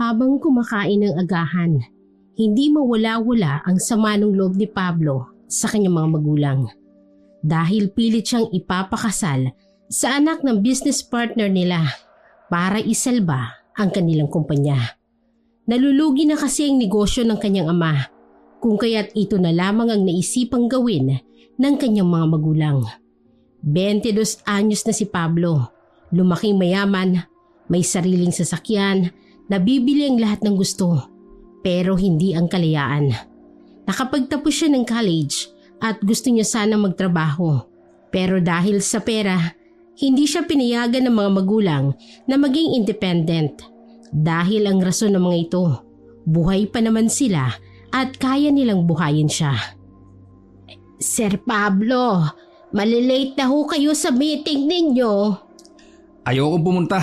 Habang kumakain ng agahan, hindi mawala-wala ang sama ng loob ni Pablo sa kanyang mga magulang. Dahil pilit siyang ipapakasal sa anak ng business partner nila para isalba ang kanilang kumpanya. Nalulugi na kasi ang negosyo ng kanyang ama, kung kaya't ito na lamang ang naisipang gawin ng kanyang mga magulang. 22 anyos na si Pablo, lumaking mayaman, may sariling sasakyan, nabibili ang lahat ng gusto, pero hindi ang kalayaan. Nakapagtapos siya ng college at gusto niya sana magtrabaho, pero dahil sa pera, hindi siya pinayagan ng mga magulang na maging independent. Dahil ang rason ng mga ito, buhay pa naman sila at kaya nilang buhayin siya. Sir Pablo, malilate na ho kayo sa meeting ninyo. Ayokong pumunta.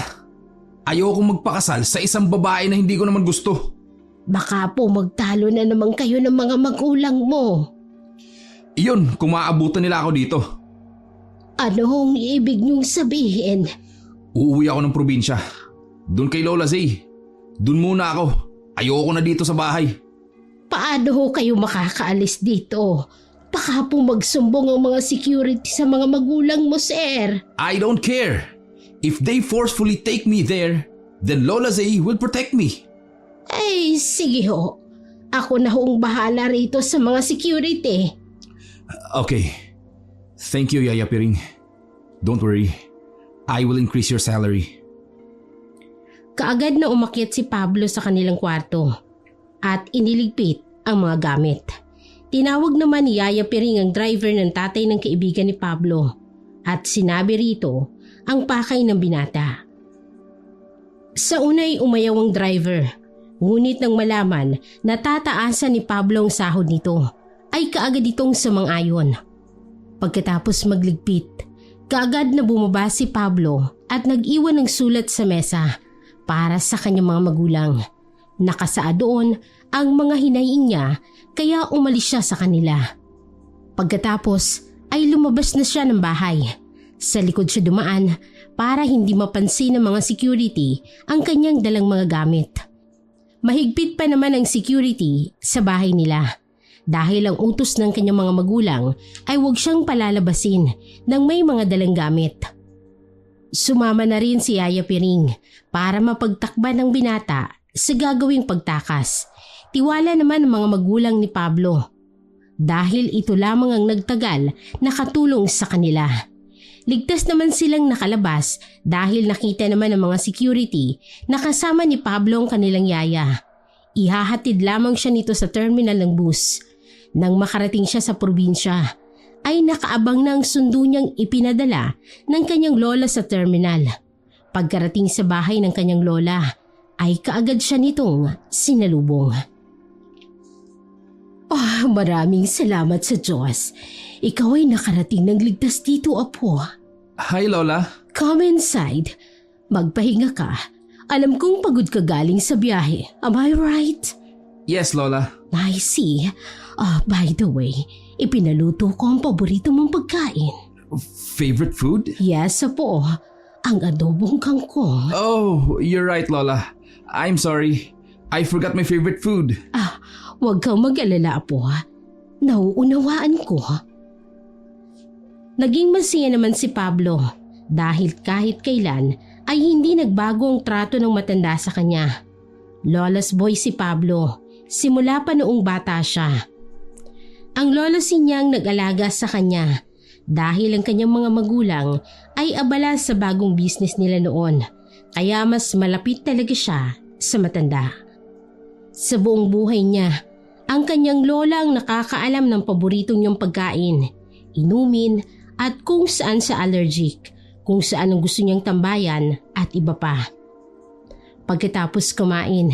Ayokong magpakasal sa isang babae na hindi ko naman gusto. Baka po magtalo na naman kayo ng mga magulang mo. Iyon, kung maaabutan nila ako dito. Anong ibig niyong sabihin? Uuwi ako ng probinsya. Doon kay Lola Zay. Doon muna ako. Ayoko na dito sa bahay. Paano ho kayo makakaalis dito? Baka po magsumbong ang mga security sa mga magulang mo, sir. I don't care. If they forcefully take me there, then Lola Zay will protect me. Ay, sige ho. Ako na hoong bahala rito sa mga security. Okay. Thank you, Yaya Piring. Don't worry. I will increase your salary. Kaagad na umakyat si Pablo sa kanilang kwarto at iniligpit ang mga gamit. Tinawag naman ni Yaya Piring ang driver ng tatay ng kaibigan ni Pablo at sinabi rito ang pakay ng binata. Sa unay umayaw ang driver, ngunit nang malaman na tataasan ni Pablo ang sahod nito, ay kaagad itong sumang-ayon. Pagkatapos magligpit, kaagad na bumaba si Pablo at nag-iwan ng sulat sa mesa para sa kanyang mga magulang. Nakasaad doon ang mga hinaing niya kaya umalis siya sa kanila. Pagkatapos ay lumabas na siya ng bahay. Sa likod siya dumaan para hindi mapansin ng mga security ang kanyang dalang mga gamit. Mahigpit pa naman ang security sa bahay nila dahil ang utos ng kanyang mga magulang ay huwag siyang palalabasin ng may mga dalang gamit. Sumama na rin si Yaya Piring para mapagtakban ng binata sa gagawing pagtakas. Tiwala naman ng mga magulang ni Pablo dahil ito lamang ang nagtagal na katulong sa kanila. Ligtas naman silang nakalabas dahil nakita naman ng mga security na kasama ni Pablo ang kanilang yaya. Ihahatid lamang siya nito sa terminal ng bus. Nang makarating siya sa probinsya, ay nakaabang na ang sundo niyang ipinadala ng kanyang lola sa terminal. Pagkarating sa bahay ng kanyang lola, ay kaagad siya nitong sinalubong. Maraming salamat sa Diyos. Ikaw ay nakarating ng ligtas dito, Apo. Hi, Lola. Come inside. Magpahinga ka. Alam kong pagod ka galing sa biyahe. Am I right? Yes, Lola. I see. By the way, ipinaluto ko ang paborito mong pagkain. Favorite food? Yes, Apo. Ang adobong kangkong. Oh, you're right, Lola. I'm sorry. I forgot my favorite food. Huwag kang mag-alala, Apo. Nauunawaan ko. Naging masaya naman si Pablo dahil kahit kailan ay hindi nagbago ang trato ng matanda sa kanya. Lola's boy si Pablo, simula pa noong bata siya. Ang lolo niyang nag-alaga sa kanya dahil ang kanyang mga magulang ay abala sa bagong business nila noon, kaya mas malapit talaga siya sa matanda. Sa buong buhay niya, ang kanyang lola ang nakakaalam ng paborito niyang pagkain, inumin at kung saan siya allergic, kung saan ang gusto niyang tambayan at iba pa. Pagkatapos kumain,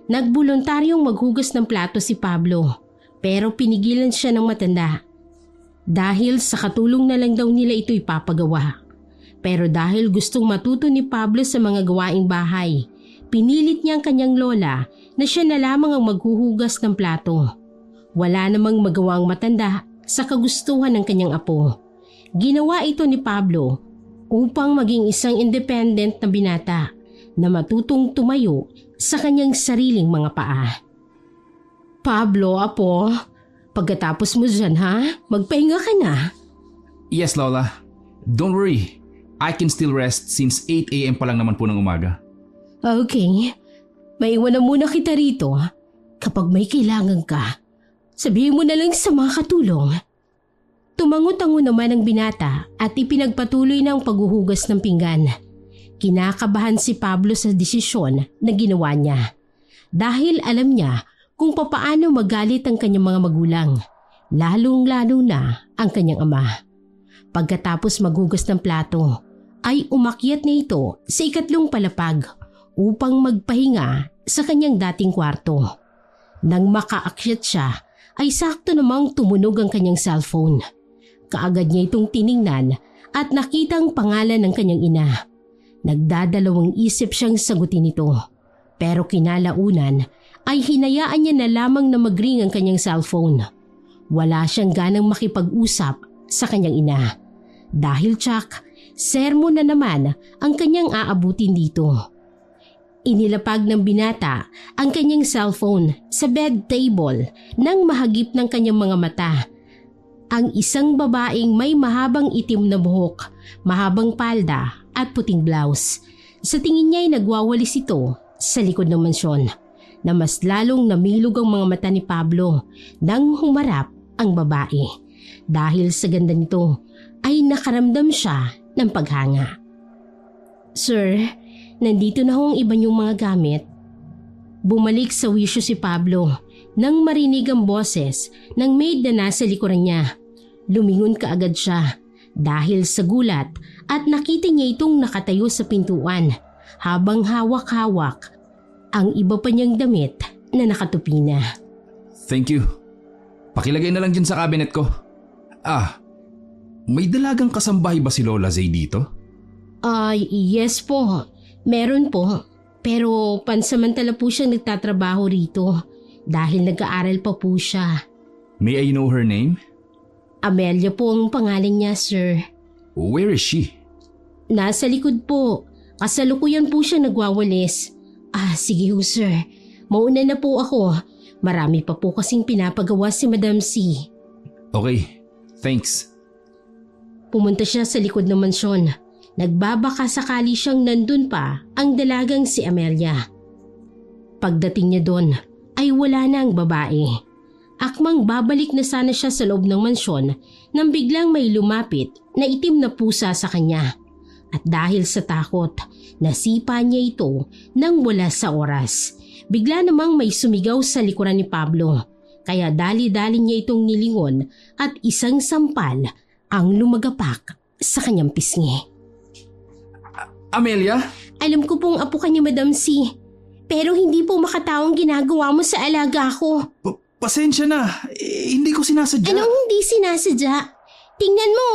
nagboluntaryong maghugas ng plato si Pablo pero pinigilan siya ng matanda. Dahil sa katulong na lang daw nila ito ipapagawa. Pero dahil gustong matuto ni Pablo sa mga gawaing bahay, pinilit niya ang kanyang lola na siya na lamang ang maghuhugas ng plato. Wala namang magawang matanda sa kagustuhan ng kanyang apo. Ginawa ito ni Pablo upang maging isang independent na binata na matutong tumayo sa kanyang sariling mga paa. Pablo, apo, pagkatapos mo dyan magpahinga ka na. Yes, Lola. Don't worry. I can still rest since 8 a.m. pa lang naman po ng umaga. Okay, maiwan na muna kita rito. Kapag may kailangan ka, sabihin mo na lang sa mga katulong. Tumango-tango naman ang binata at ipinagpatuloy ng paghuhugas ng pinggan. Kinakabahan si Pablo sa desisyon na ginawa niya. Dahil alam niya kung papaano magalit ang kanyang mga magulang, lalong-lalo na ang kanyang ama. Pagkatapos maghugas ng plato, ay umakyat na ito sa ikatlong palapag upang magpahinga sa kanyang dating kwarto. Nang makaakyat siya, ay sakto namang tumunog ang kanyang cellphone. Kaagad niya itong tiningnan at nakita ang pangalan ng kanyang ina. Nagdadalawang isip siyang sagutin ito. Pero kinalaunan ay hinayaan niya na lamang na mag-ring ang kanyang cellphone. Wala siyang ganang makipag-usap sa kanyang ina. Dahil tsak, sermon na naman ang kanyang aabutin dito. Inilapag ng binata ang kanyang cellphone sa bed table nang mahagip ng kanyang mga mata. Ang isang babaeng may mahabang itim na buhok, mahabang palda at puting blouse. Sa tingin niya ay nagwawalis ito sa likod ng mansyon na mas lalong namilog ang mga mata ni Pablo nang humarap ang babae. Dahil sa ganda nito ay nakaramdam siya ng paghanga. Sir, nandito na ho ang iba niyong mga gamit. Bumalik sa wisyo si Pablo nang marinig ang boses ng maid na nasa likuran niya. Lumingon kaagad siya dahil sa gulat at nakita niya itong nakatayo sa pintuan habang hawak-hawak ang iba pa niyang damit na nakatupi na. Thank you. Pakilagay na lang dyan sa cabinet ko. May dalagang kasambahay ba si Lola Zay dito? Yes po. Meron po. Pero pansamantala po siyang nagtatrabaho rito dahil nag-aaral pa po siya. May I know her name? Amelia po ang pangalan niya, sir. Where is she? Nasa likod po. Kasalukuyan po siya nagwawalis. Sige ho, sir. Mauna na po ako. Marami pa po kasing pinapagawa si Madam C. Okay, thanks. Pumunta siya sa likod ng mansyon. Nagbabaka sakali siyang nandun pa ang dalagang si Amelia. Pagdating niya doon ay wala na ang babae. Akmang babalik na sana siya sa loob ng mansyon nang biglang may lumapit na itim na pusa sa kanya. At dahil sa takot, nasipa niya ito nang wala sa oras. Bigla namang may sumigaw sa likuran ni Pablo. Kaya dali-dali niya itong nilingon at isang sampal ang lumagapak sa kanyang pisngi. Amelia? Alam ko pong apo ka ni Madam C. Pero hindi po makataong ginagawa mo sa alaga ko. Pasensya na. Hindi ko sinasadya. Anong hindi sinasadya? Tingnan mo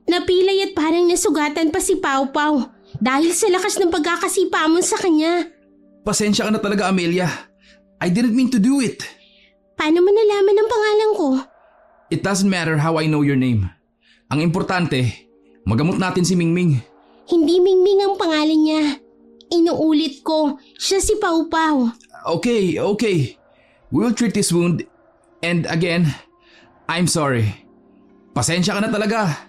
Napilay at parang nasugatan pa si Pau Pau dahil sa lakas ng pagkakasipa mo sa kanya. Pasensya ka na talaga, Amelia. I didn't mean to do it. Paano mo nalaman ang pangalan ko? It doesn't matter how I know your name. Ang importante, magamot natin si Mingming. Hindi Mingming ang pangalan niya. Inuulit ko, siya si Pau Pau. Okay. We will treat this wound. And again, I'm sorry. Pasensya ka na talaga.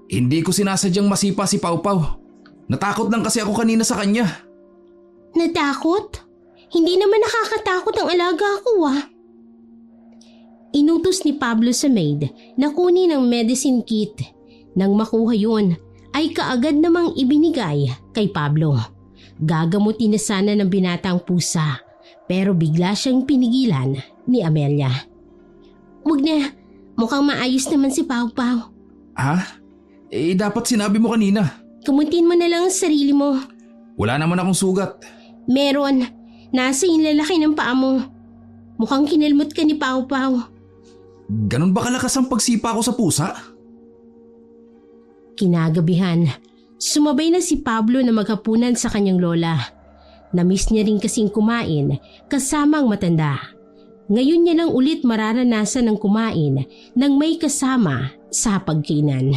Hindi ko sinasadyang masipa si Pau Pau. Natakot lang kasi ako kanina sa kanya. Natakot? Hindi naman nakakatakot ang alaga ko Inutos ni Pablo sa maid na kunin ang medicine kit. Nang makuha yun, ay kaagad namang ibinigay kay Pablo. Gagamutin na sana ng binatang pusa, pero bigla siyang pinigilan ni Amelia. Wag na, mukhang maayos naman si Pau Pau. Ha? Dapat sinabi mo kanina. Kamutin mo na lang ang sarili mo. Wala naman akong sugat. Meron, nasa lalaki ng paa mo. Mukhang kinalmot ka ni Pau Pau. Ganun ba kalakas ang pagsipa ko sa pusa? Kinagabihan, sumabay na si Pablo na maghapunan sa kanyang lola. Namiss niya rin kasing kumain kasama ang matanda. Ngayon niya lang ulit mararanasan ng kumain ng may kasama sa pagkainan.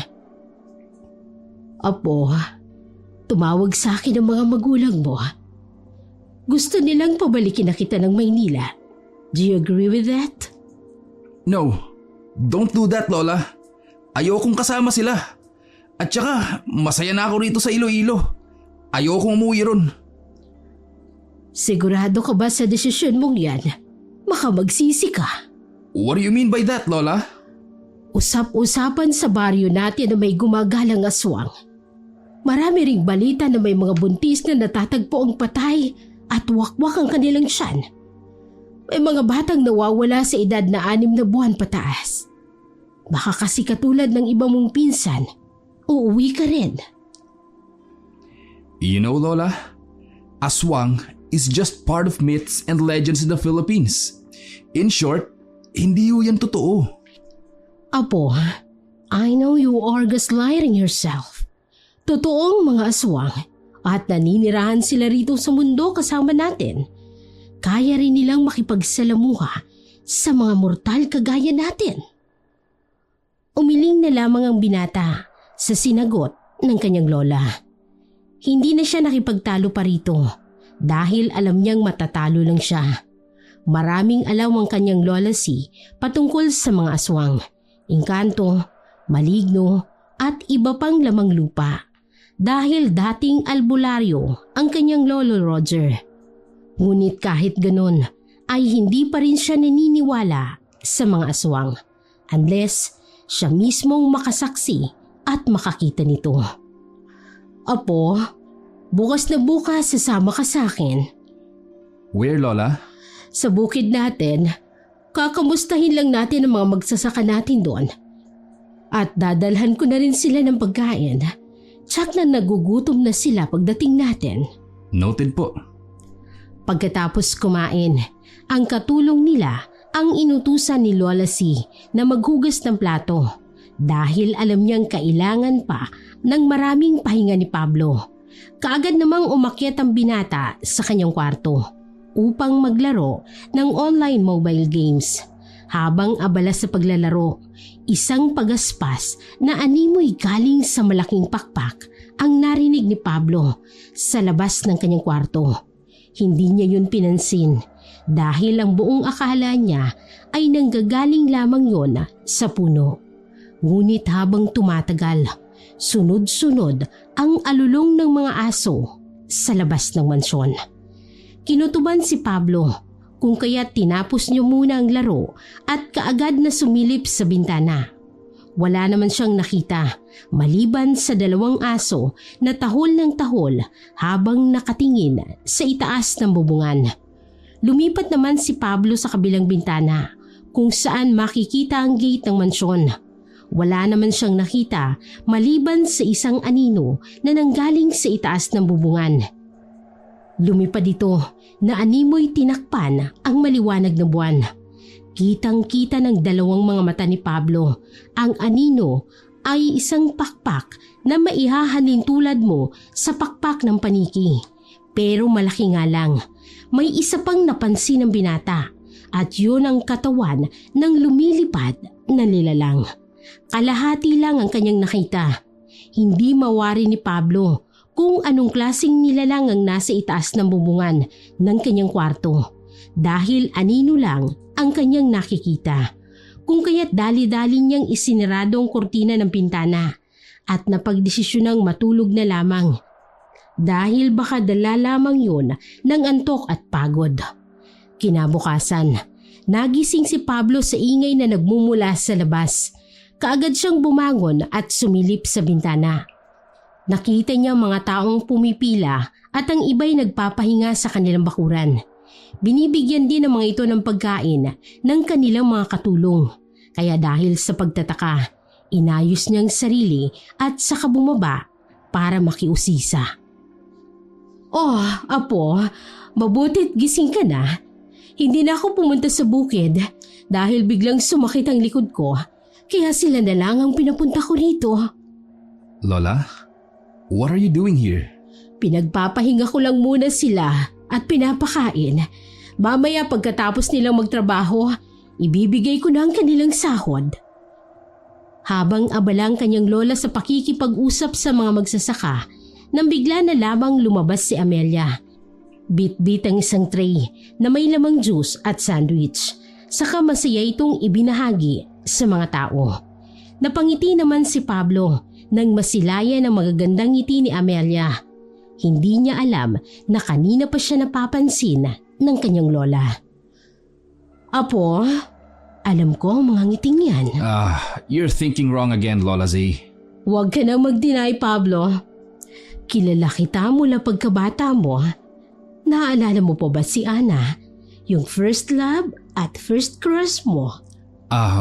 Apo, Tumawag sa akin ang mga magulang mo. Gusto nilang pabalikin na kita ng Maynila. Do you agree with that? No, don't do that, Lola. Ayokong kasama sila. At saka, masaya na ako rito sa Iloilo. Ayokong umuwi ron. Sigurado ka ba sa desisyon mong yan? Baka magsisi ka. What do you mean by that, Lola? Usap-usapan sa baryo natin na may gumagalang aswang. Marami ring balita na may mga buntis na natatagpo ang patay at wakwak ang kanilang tiyan. May mga batang nawawala sa edad na 6 na buwan pataas. Baka kasi katulad ng iba mong pinsan, uuwi ka rin. You know, Lola, aswang is just part of myths and legends in the Philippines. In short, hindi yan totoo. Apo, I know you are gaslighting yourself. Totoong mga aswang at naninirahan sila rito sa mundo kasama natin. Kaya rin nilang makipagsalamuha sa mga mortal kagaya natin. Umiling na lamang ang binata sa sinagot ng kanyang lola. Hindi na siya nakipagtalo pa rito dahil alam niyang matatalo lang siya. Maraming alam ang kanyang lola patungkol sa mga aswang, engkanto, maligno at iba pang lamang lupa dahil dating albularyo ang kanyang lolo Roger. Ngunit kahit ganun ay hindi pa rin siya naniniwala sa mga aswang unless siya mismong makasaksi at makakita nito. Apo, bukas na bukas sasama ka sa akin. Where, Lola? Sa bukid natin, kakamustahin lang natin ang mga magsasaka natin doon. At dadalhan ko na rin sila ng pagkain. Tsak na nagugutom na sila pagdating natin. Noted po. Pagkatapos kumain, ang katulong nila ang inutusan ni Lola na maghugas ng plato dahil alam niyang kailangan pa ng maraming pahinga ni Pablo. Kaagad namang umakyat ang binata sa kanyang kwarto upang maglaro ng online mobile games. Habang abala sa paglalaro, isang pagaspas na animoy galing sa malaking pakpak ang narinig ni Pablo sa labas ng kanyang kwarto. Hindi niya yun pinansin dahil ang buong akala niya ay nanggagaling lamang yon sa puno. Ngunit habang tumatagal, sunod-sunod ang alulong ng mga aso sa labas ng mansyon. Kinutuban si Pablo kung kaya tinapos niya muna ang laro at kaagad na sumilip sa bintana. Wala naman siyang nakita maliban sa 2 aso na tahol ng tahol habang nakatingin sa itaas ng bubungan. Lumipat naman si Pablo sa kabilang bintana kung saan makikita ang gate ng mansyon. Wala naman siyang nakita maliban sa isang anino na nanggaling sa itaas ng bubungan. Lumipad ito na animoy tinakpan ang maliwanag na buwan. Kitang-kita ng 2 mga mata ni Pablo. Ang anino ay isang pakpak na maihahalin tulad mo sa pakpak ng paniki. Pero malaki nga lang. May isa pang napansin ng binata at yun ang katawan ng lumilipad na nilalang. Kalahati lang ang kanyang nakita. Hindi mawari ni Pablo kung anong klaseng nilalang ang nasa itaas ng bubungan ng kanyang kwarto dahil anino lang ang kanyang nakikita. Kung kaya't dali-dali niyang isinarado ang kurtina ng pintana at napagdesisyonang matulog na lamang dahil baka dala lamang yun ng antok at pagod. Kinabukasan, nagising si Pablo sa ingay na nagmumula sa labas. Kaagad siyang bumangon at sumilip sa bintana. Nakita niya mga taong pumipila at ang iba'y nagpapahinga sa kanilang bakuran. Binibigyan din ng mga ito ng pagkain ng kanilang mga katulong. Kaya dahil sa pagtataka, inayos niyang sarili at saka bumaba para makiusisa. Oh, Apo, mabuti't gising ka na. Hindi na ako pumunta sa bukid dahil biglang sumakit ang likod ko. Kaya sila na lang ang pinapunta ko rito. Lola, what are you doing here? Pinagpapahinga ko lang muna sila at pinapakain. Mamaya pagkatapos nilang magtrabaho, ibibigay ko na ang kanilang sahod. Habang abala ang kanyang lola sa pakikipag-usap sa mga magsasaka, nang bigla na lamang lumabas si Amelia. Bit-bit ang isang tray na may lamang juice at sandwich. Saka masaya itong ibinahagi sa mga tao. Napangiti naman si Pablo nang masilayan ang magagandang ngiti ni Amelia. Hindi niya alam na kanina pa siya napapansin ng kanyang lola. Apo, alam ko ang mga ngiting yan. You're thinking wrong again, Lola Z. Huwag ka nang mag-deny, Pablo. Kilala kita mula pagkabata mo. Naaalala mo pa ba si Ana? Yung first love at first crush mo?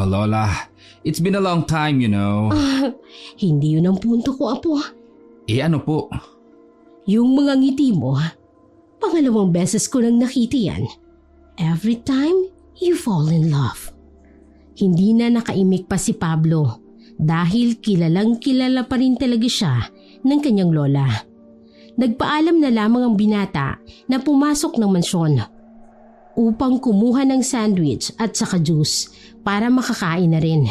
Lola, it's been a long time, you know. Hindi yun ang punto ko, Apo. Ano po? Yung mga ngiti mo, pangalawang beses ko nang nakita yan. Every time you fall in love. Hindi na nakaimik pa si Pablo dahil kilalang kilala pa rin talaga siya ng kanyang lola. Nagpaalam na lamang ang binata na pumasok ng mansyon upang kumuha ng sandwich at saka juice para makakain na rin.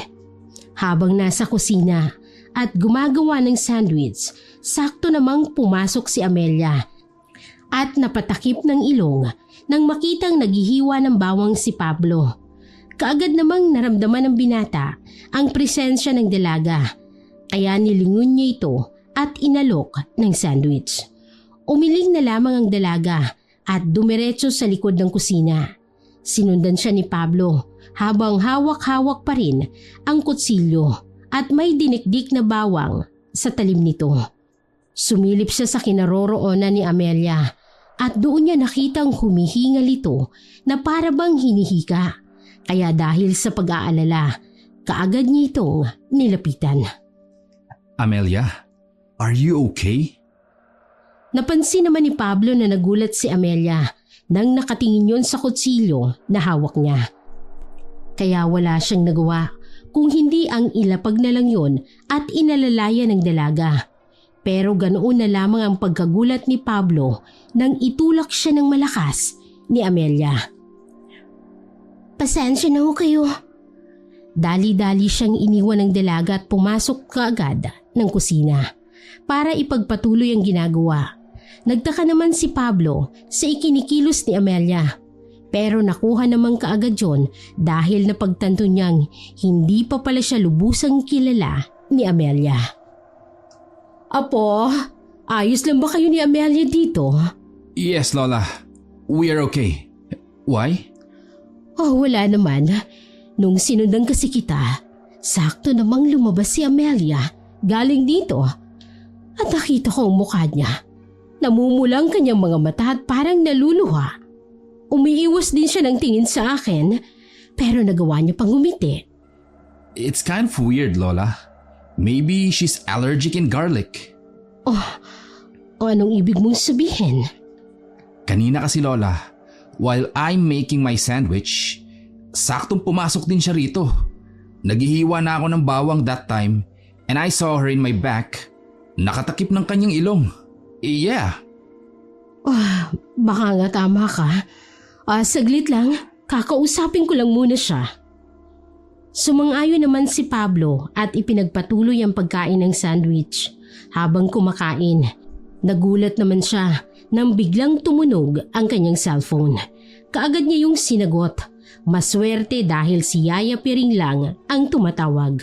Habang nasa kusina at gumagawa ng sandwich, sakto namang pumasok si Amelia at napatakip ng ilong nang makitang naghihiwa ng bawang si Pablo. Kaagad namang naramdaman ng binata ang presensya ng dalaga, kaya nilingon niya ito at inalok ng sandwich. Umiling na lamang ang dalaga at dumiretso sa likod ng kusina. Sinundan siya ni Pablo habang hawak-hawak pa rin ang kutsilyo at may dinikdik na bawang sa talim nito. Sumilip siya sa kinaroroonan ni Amelia at doon niya nakitang humihingal ito na para bang hinihika. Kaya dahil sa pag-aalala, kaagad niya itong nilapitan. Amelia, are you okay? Napansin naman ni Pablo na nagulat si Amelia nang nakatingin yon sa kutsilyo na hawak niya. Kaya wala siyang nagawa kung hindi ang ilapag na lang yon at inalalaya ng dalaga. Pero ganoon na lamang ang pagkagulat ni Pablo nang itulak siya ng malakas ni Amelia. Pasensya na ho kayo. Dali-dali siyang iniwan ng dalaga at pumasok kaagad ng kusina para ipagpatuloy ang ginagawa. Nagtaka naman si Pablo sa ikinikilos ni Amelia. Pero nakuha naman kaagad yon dahil napagtanto niyang hindi pa pala siya lubusang kilala ni Amelia. Apo, ayos lang ba kayo ni Amelia dito? Yes, Lola. We are okay. Why? Wala naman. Nung sinundan kasi kita, sakto namang lumabas si Amelia galing dito. At nakita ko ang mukha niya. Namumulang kanyang mga mata at parang naluluha. Umiiwas din siya ng tingin sa akin, pero nagawa niya pang umiti. It's kind of weird, Lola. Maybe she's allergic in garlic. Anong ibig mong sabihin? Kanina kasi, Lola, while I'm making my sandwich, saktong pumasok din siya rito. Naghihiwa na ako ng bawang that time and I saw her in my back. Nakatakip ng kanyang ilong. Yeah. Baka nga tama ka. Saglit lang, kakausapin ko lang muna siya. Sumang-ayon naman si Pablo at ipinagpatuloy ang pagkain ng sandwich. Habang kumakain, nagulat naman siya nang biglang tumunog ang kanyang cellphone. Kaagad niya yung sinagot. Maswerte dahil si Yaya Piring lang ang tumatawag.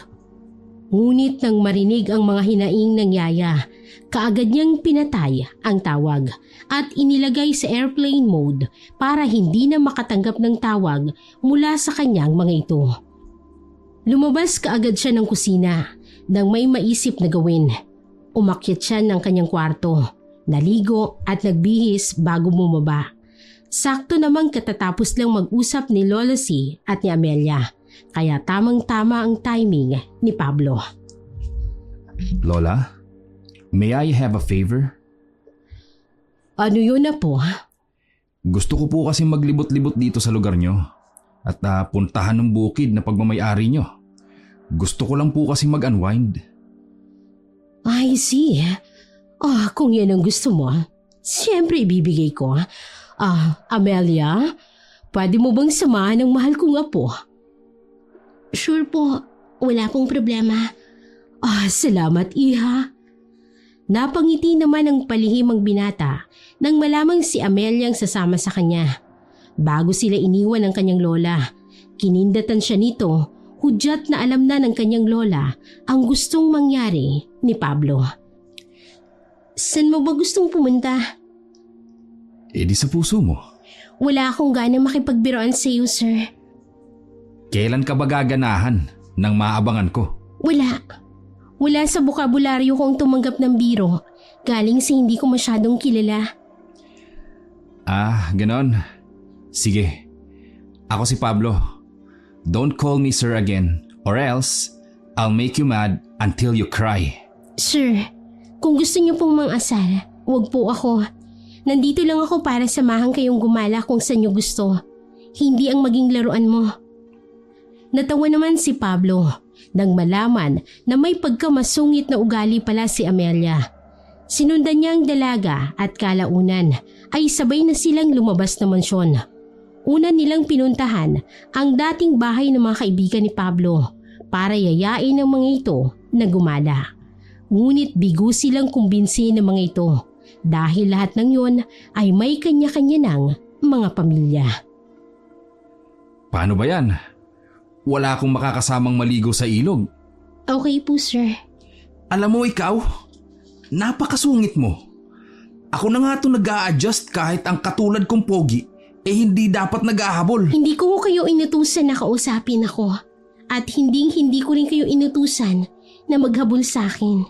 Ngunit nang marinig ang mga hinaing ng Yaya, kaagad niyang pinatay ang tawag at inilagay sa airplane mode para hindi na makatanggap ng tawag mula sa kanyang mga ito. Lumabas kaagad siya ng kusina nang may maisip na gawin. Umakyat siya ng kanyang kwarto, naligo at nagbihis bago bumaba. Sakto namang katatapos lang mag-usap ni Lola C at ni Amelia, kaya tamang-tama ang timing ni Pablo. Lola, may I have a favor? Ano yun na po? Gusto ko po kasi maglibot-libot dito sa lugar nyo at puntahan ng bukid na pagmamayari nyo. Gusto ko lang po kasi mag-unwind. I see. Kung yan ang gusto mo, siyempre ibibigay ko. Amelia, pwede mo bang samahan ng mahal kong apo? Sure po, wala pong problema. Salamat iha. Napangiti naman ang palihim ang binata nang malamang si Amelia ang sasama sa kanya. Bago sila iniwan ng kanyang lola, kinindatan siya nito, hudyat na alam na ng kanyang lola ang gustong mangyari ni Pablo. Saan mo ba gustong pumunta? Di sa puso mo. Wala akong gana makipagbiroan sa iyo, sir. Kailan ka ba gaganahan nang maabangan ko? Wala. Wala sa bokabularyo kong tumanggap ng biro. Galing sa hindi ko masyadong kilala. Ganon. Sige. Ako si Pablo. Don't call me sir again or else I'll make you mad until you cry. Sir, kung gusto niyo pong mang-asar, wag po ako. Nandito lang ako para samahan kayong gumala kung saan niyo gusto. Hindi ang maging laruan mo. Natawa naman si Pablo nang malaman na may pagkamasungit na ugali pala si Amelia. Sinundan niya ang dalaga at kalaunan ay sabay na silang lumabas ng mansyon. Una nilang pinuntahan ang dating bahay ng mga kaibigan ni Pablo para yayain ang mga ito na gumala. Ngunit bigo silang kumbinsi ng mga ito dahil lahat ng yon ay may kanya-kanya ng mga pamilya. Paano ba yan? Wala akong makakasamang maligo sa ilog. Okay po, sir. Alam mo ikaw, napakasungit mo. Ako na nga ito nag-a-adjust kahit ang katulad kong pogi hindi dapat nag-ahabol. Hindi ko kayo inutusan na kausapin ako at hindi ko rin kayo inutusan na maghabol sa akin.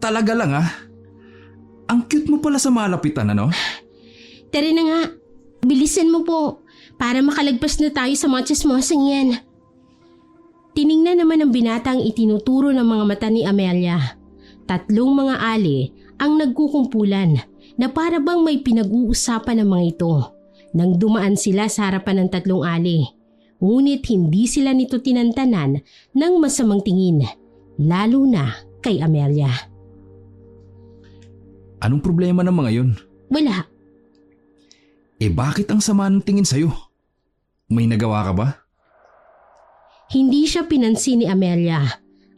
Talaga lang Ang cute mo pala sa malapitan, ano? Tara na nga, bilisan mo po para makalagpas na tayo sa mga tsismosang yan. Tiningnan naman ng binata ang itinuturo ng mga mata ni Amelia. 3 mga ali ang nagkukumpulan na para bang may pinag-uusapan ng mga ito. Nang dumaan sila sa harapan ng 3 ali. Ngunit hindi sila nito tinantanan ng masamang tingin, lalo na kay Amelia. Anong problema ng mga yun? Wala. Bakit ang sama ng tingin sa'yo? May nagawa ka ba? Hindi siya pinansin ni Amelia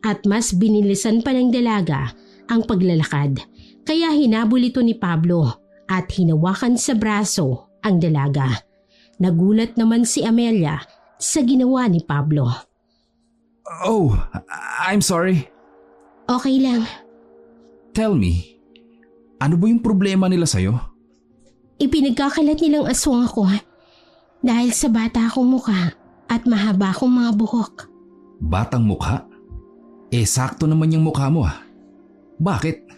at mas binilisan pa ng dalaga ang paglalakad. Kaya hinabol ito ni Pablo at hinawakan sa braso ang dalaga. Nagulat naman si Amelia sa ginawa ni Pablo. Oh, I'm sorry. Okay lang. Tell me, ano ba yung problema nila sa'yo? Ipinagkakalat nilang aswang ako dahil sa bata akong mukha at mahaba akong mga buhok. Batang mukha? Sakto naman yung mukha mo Bakit?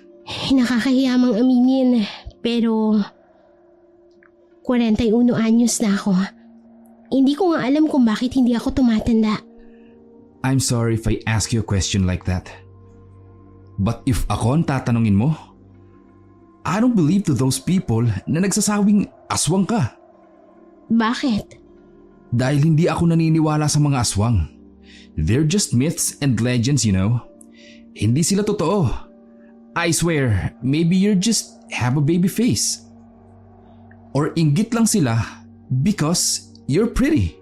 Nakakahiya mang aminin pero 41 anyos na ako. Hindi ko nga alam kung bakit hindi ako tumatanda. I'm sorry if I ask you a question like that. But if ako ang tatanungin mo, I don't believe to those people na nagsasawing aswang ka. Bakit? Dahil hindi ako naniniwala sa mga aswang. They're just myths and legends, you know. Hindi sila totoo. I swear, maybe you just have a baby face. Or inggit lang sila because you're pretty.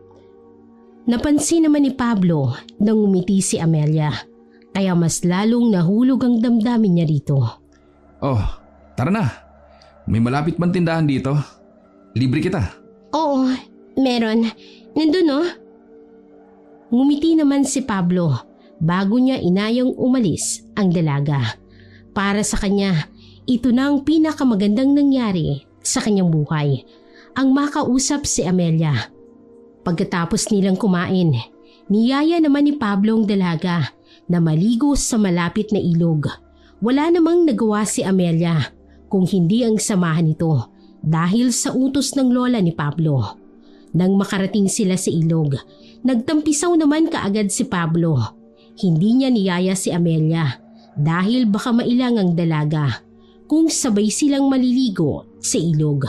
Napansin naman ni Pablo nang umiti si Amelia. Kaya mas lalong nahulog ang damdamin niya rito. Oh, tara na. May malapit bang tindahan dito? Libre kita. Oo, meron. Nandun oh. Ngumiti naman si Pablo bago niya inayang umalis ang dalaga. Para sa kanya, ito na ang pinakamagandang nangyari sa kanyang buhay, ang makausap si Amelia. Pagkatapos nilang kumain, niyaya naman ni Pablo ang dalaga na maligo sa malapit na ilog. Wala namang nagawa si Amelia kung hindi ang samahan nito dahil sa utos ng lola ni Pablo. Nang makarating sila sa ilog, nagtampisaw naman kaagad si Pablo. Hindi niya niyaya si Amelia dahil baka mailang ang dalaga kung sabay silang maliligo sa ilog.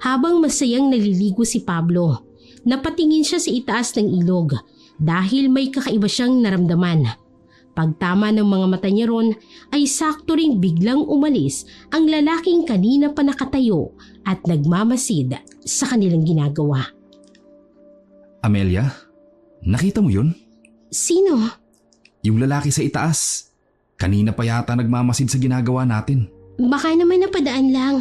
Habang masayang naliligo si Pablo, napatingin siya sa itaas ng ilog dahil may kakaiba siyang naramdaman. Pagtama ng mga mata niya ron ay sakto ring biglang umalis ang lalaking kanina pa nakatayo at nagmamasid sa kanilang ginagawa. Amelia, nakita mo yun? Sino? Yung lalaki sa itaas. Kanina pa yata nagmamasid sa ginagawa natin. Baka naman napadaan lang.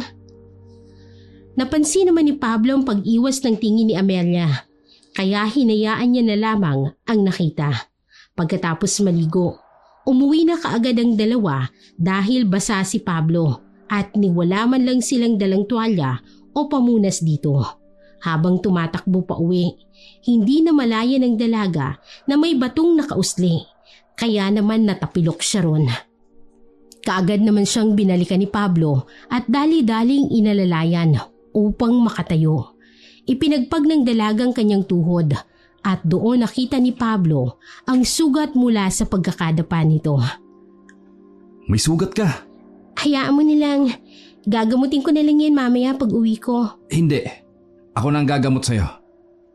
Napansin naman ni Pablo ang pag-iwas ng tingin ni Amelia. Kaya hinayaan niya na lamang ang nakita. Pagkatapos maligo, umuwi na kaagad ang dalawa dahil basa si Pablo at niwala man lang silang dalang tuwalya o pamunas dito. Habang tumatakbo pa uwi, hindi na malaya ng dalaga na may batong nakausli. Kaya naman natapilok siya ron. Kaagad naman siyang binalikan ni Pablo at dali-daling inalalayan upang makatayo. Ipinagpag ng dalagang kanyang tuhod at doon nakita ni Pablo ang sugat mula sa pagkakadapa nito. May sugat ka? Hayaan mo nilang, gagamutin ko na lang yan mamaya pag uwi ko. Hindi. Ako na ang gagamot sa'yo.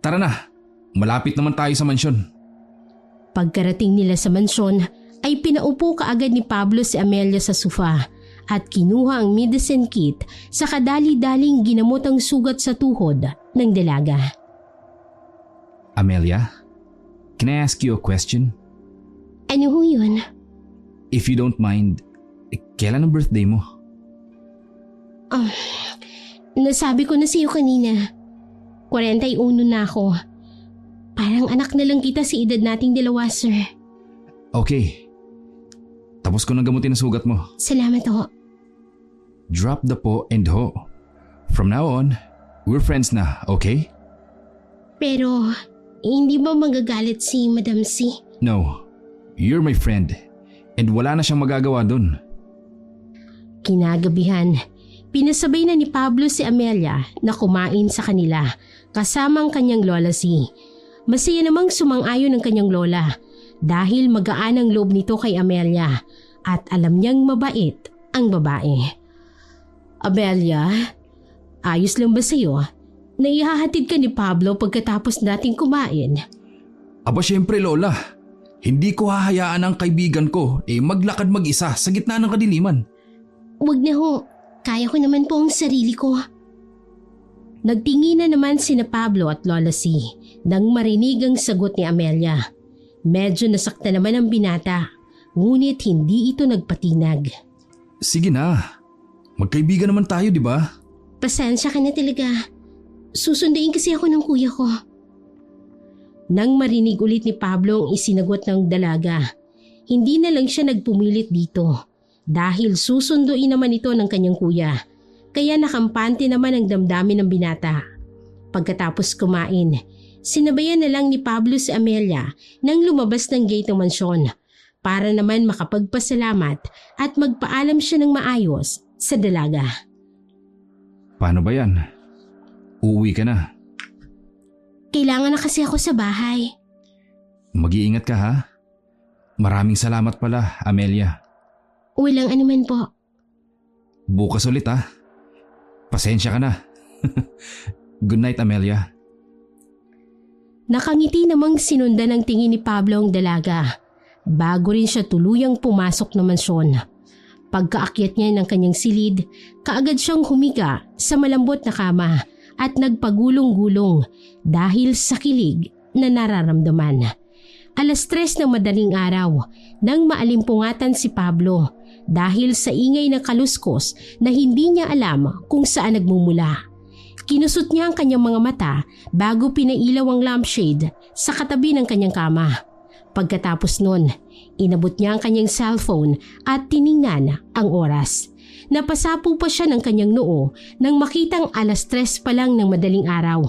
Tara na, malapit naman tayo sa mansyon. Pagkarating nila sa mansyon ay pinaupo kaagad ni Pablo si Amelia sa sofa at kinuha ang medicine kit sa kadali-daling ginamot ang sugat sa tuhod ng dalaga. Amelia, can I ask you a question? Ano ho yun? If you don't mind, kailan ang birthday mo? Nasabi ko na sa'yo kanina. 41 na ako. Parang anak na lang kita sa edad nating dalawa, sir. Okay. Tapos ko nang gamutin ang sugat mo. Salamat ho. Drop the po and ho. From now on, we're friends na, okay? Pero, hindi ba magagalit si Madam C? No, you're my friend. And wala na siyang magagawa dun. Kinagabihan, pinasabay na ni Pablo si Amelia na kumain sa kanila kasama ang kanyang lola si. Masaya namang sumang-ayon ang kanyang lola dahil magaan ang loob nito kay Amelia at alam niyang mabait ang babae. Amelia, ayos lang ba sa'yo na ihahatid ka ni Pablo pagkatapos nating kumain? Aba syempre Lola, hindi ko hahayaan ang kaibigan ko maglakad mag-isa sa gitna ng kadiliman. Huwag na ho, kaya ko naman po ang sarili ko. Nagtinginan naman sina Pablo at Lola C nang marinig ang sagot ni Amelia. Medyo nasakta naman ang binata, ngunit hindi ito nagpatinag. Sige na, magkaibigan naman tayo di ba? Pasensya ka na talaga. Susunduin kasi ako ng kuya ko. Nang marinig ulit ni Pablo ang isinagot ng dalaga, hindi na lang siya nagpumilit dito dahil susunduin naman ito ng kanyang kuya. Kaya nakampante naman ang damdamin ng binata. Pagkatapos kumain, sinabayan na lang ni Pablo si Amelia nang lumabas ng gate ng mansyon para naman makapagpasalamat at magpaalam siya ng maayos sa dalaga. Paano ba yan? Uuwi ka na. Kailangan na kasi ako sa bahay. Mag-iingat ka ha? Maraming salamat pala, Amelia. Walang anuman po. Bukas ulit ha? Pasensya ka na. Good night, Amelia. Nakangiti namang sinundan ng tingin ni Pablo ang dalaga bago rin siya tuluyang pumasok ng mansyon. Pagkaakyat niya ng kanyang silid, kaagad siyang humiga sa malambot na kama at nagpagulong-gulong dahil sa kilig na nararamdaman. 3:00 ng madaling araw nang maalimpungatan si Pablo dahil sa ingay ng kaluskos na hindi niya alam kung saan nagmumula. Kinusot niya ang kanyang mga mata bago pinailaw ang lampshade sa katabi ng kanyang kama. Pagkatapos nun, inabot niya ang kanyang cellphone at tiningnan ang oras. Napasapo pa siya ng kanyang noo nang makitang 3:00 pa lang ng madaling araw.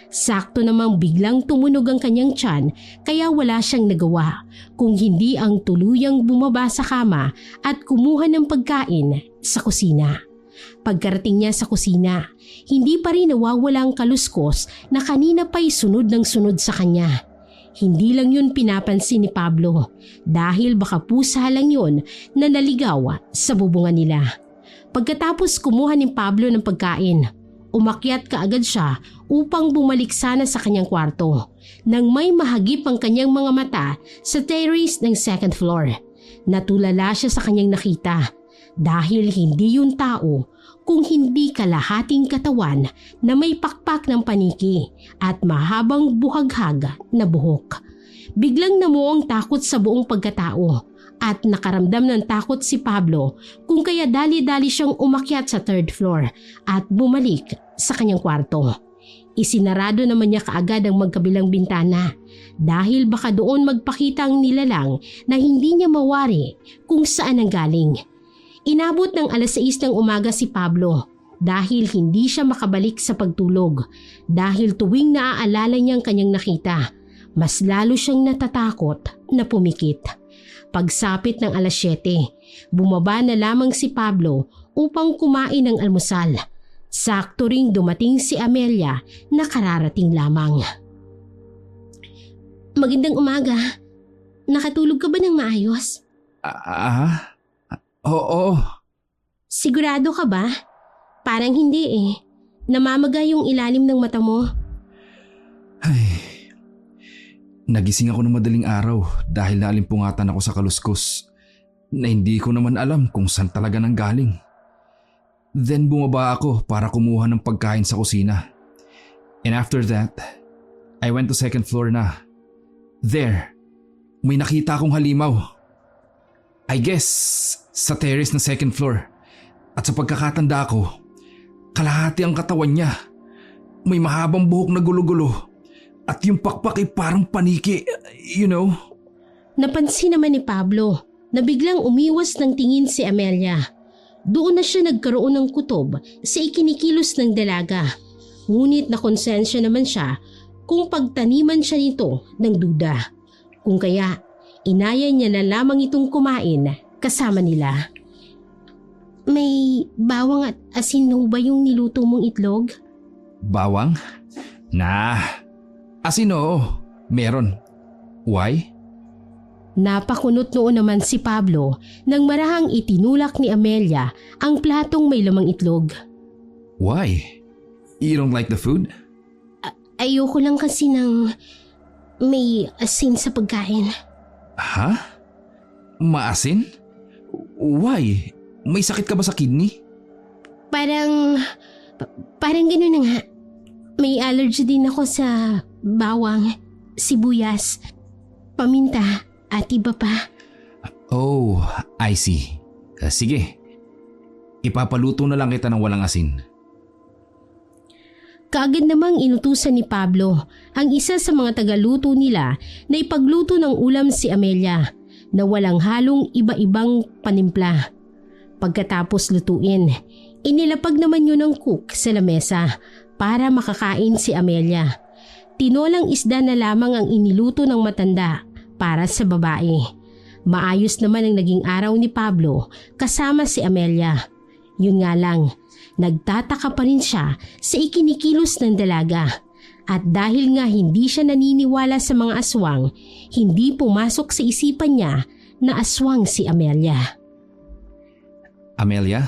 Sakto namang biglang tumunog ang kanyang tiyan kaya wala siyang nagawa kung hindi ang tuluyang bumaba sa kama at kumuha ng pagkain sa kusina. Pagkarating niya sa kusina, hindi pa rin nawawala ang kaluskos na kanina pa'y sunod ng sunod sa kanya. Hindi lang yun pinapansin ni Pablo dahil baka pusa lang yun na naligaw sa bubungan nila. Pagkatapos kumuha ni Pablo ng pagkain, umakyat kaagad siya upang bumalik sana sa kanyang kwarto nang may mahagip ang kanyang mga mata sa terrace ng 2nd floor. Natulala siya sa kanyang nakita dahil hindi yun tao kung hindi kalahating katawan na may pakpak ng paniki at mahabang buhaghag na buhok. Biglang namuo ang takot sa buong pagkatao At nakaramdam ng takot si Pablo kung kaya dali-dali siyang umakyat sa third floor at bumalik sa kanyang kwarto. Isinarado naman niya kaagad ang magkabilang bintana dahil baka doon magpakita ang nilalang na hindi niya mawari kung saan ang galing. Inabot ng 6:00 ng umaga si Pablo dahil hindi siya makabalik sa pagtulog dahil tuwing naaalala niyang kanyang nakita, mas lalo siyang natatakot na pumikit. Pagsapit ng 7:00, bumaba na lamang si Pablo upang kumain ng almusal. Sakto ring dumating si Amelia na kararating lamang. Magandang umaga. Nakatulog ka ba ng maayos? Oo. Sigurado ka ba? Parang hindi eh. Namamaga yung ilalim ng mata mo. Ay, nagising ako ng madaling araw dahil naalimpungatan ako sa kaluskos na hindi ko naman alam kung saan talaga nanggaling. Then bumaba ako para kumuha ng pagkain sa kusina. And after that, I went to second floor na. There, may nakita akong halimaw. I guess sa terrace ng second floor. At sa pagkakatanda ko, kalahati ang katawan niya. May mahabang buhok na gulo-gulo. At yung pakpak ay parang paniki, you know? Napansin naman ni Pablo na biglang umiwas ng tingin si Amelia. Doon na siya nagkaroon ng kutob sa ikinikilos ng dalaga. Ngunit nakonsensya naman siya kung pagtaniman siya nito ng duda. Kung kaya, inaya niya na lamang itong kumain kasama nila. May bawang at asin ba yung niluto mong itlog? Bawang? Asin oo, meron. Why? Napakunot noon naman si Pablo nang marahang itinulak ni Amelia ang platong may lamang itlog. Why? You don't like the food? Ayoko lang kasi ng may asin sa pagkain. Ha? Maasin? Why? May sakit ka ba sa kidney? Parang gano'n na nga. May allergy din ako sa bawang, sibuyas, paminta at iba pa. Oh, I see. Sige. Ipapaluto na lang kita ng walang asin. Kaagad namang inutusan ni Pablo ang isa sa mga tagaluto nila na ipagluto ng ulam si Amelia na walang halong iba-ibang panimpla. Pagkatapos lutuin, inilapag naman yun ng cook sa lamesa para makakain si Amelia. Tinolang isda na lamang ang iniluto ng matanda para sa babae. Maayos naman ang naging araw ni Pablo kasama si Amelia. Yun nga lang, nagtataka pa rin siya sa ikinikilos ng dalaga. At dahil nga hindi siya naniniwala sa mga aswang, hindi pumasok sa isipan niya na aswang si Amelia. Amelia,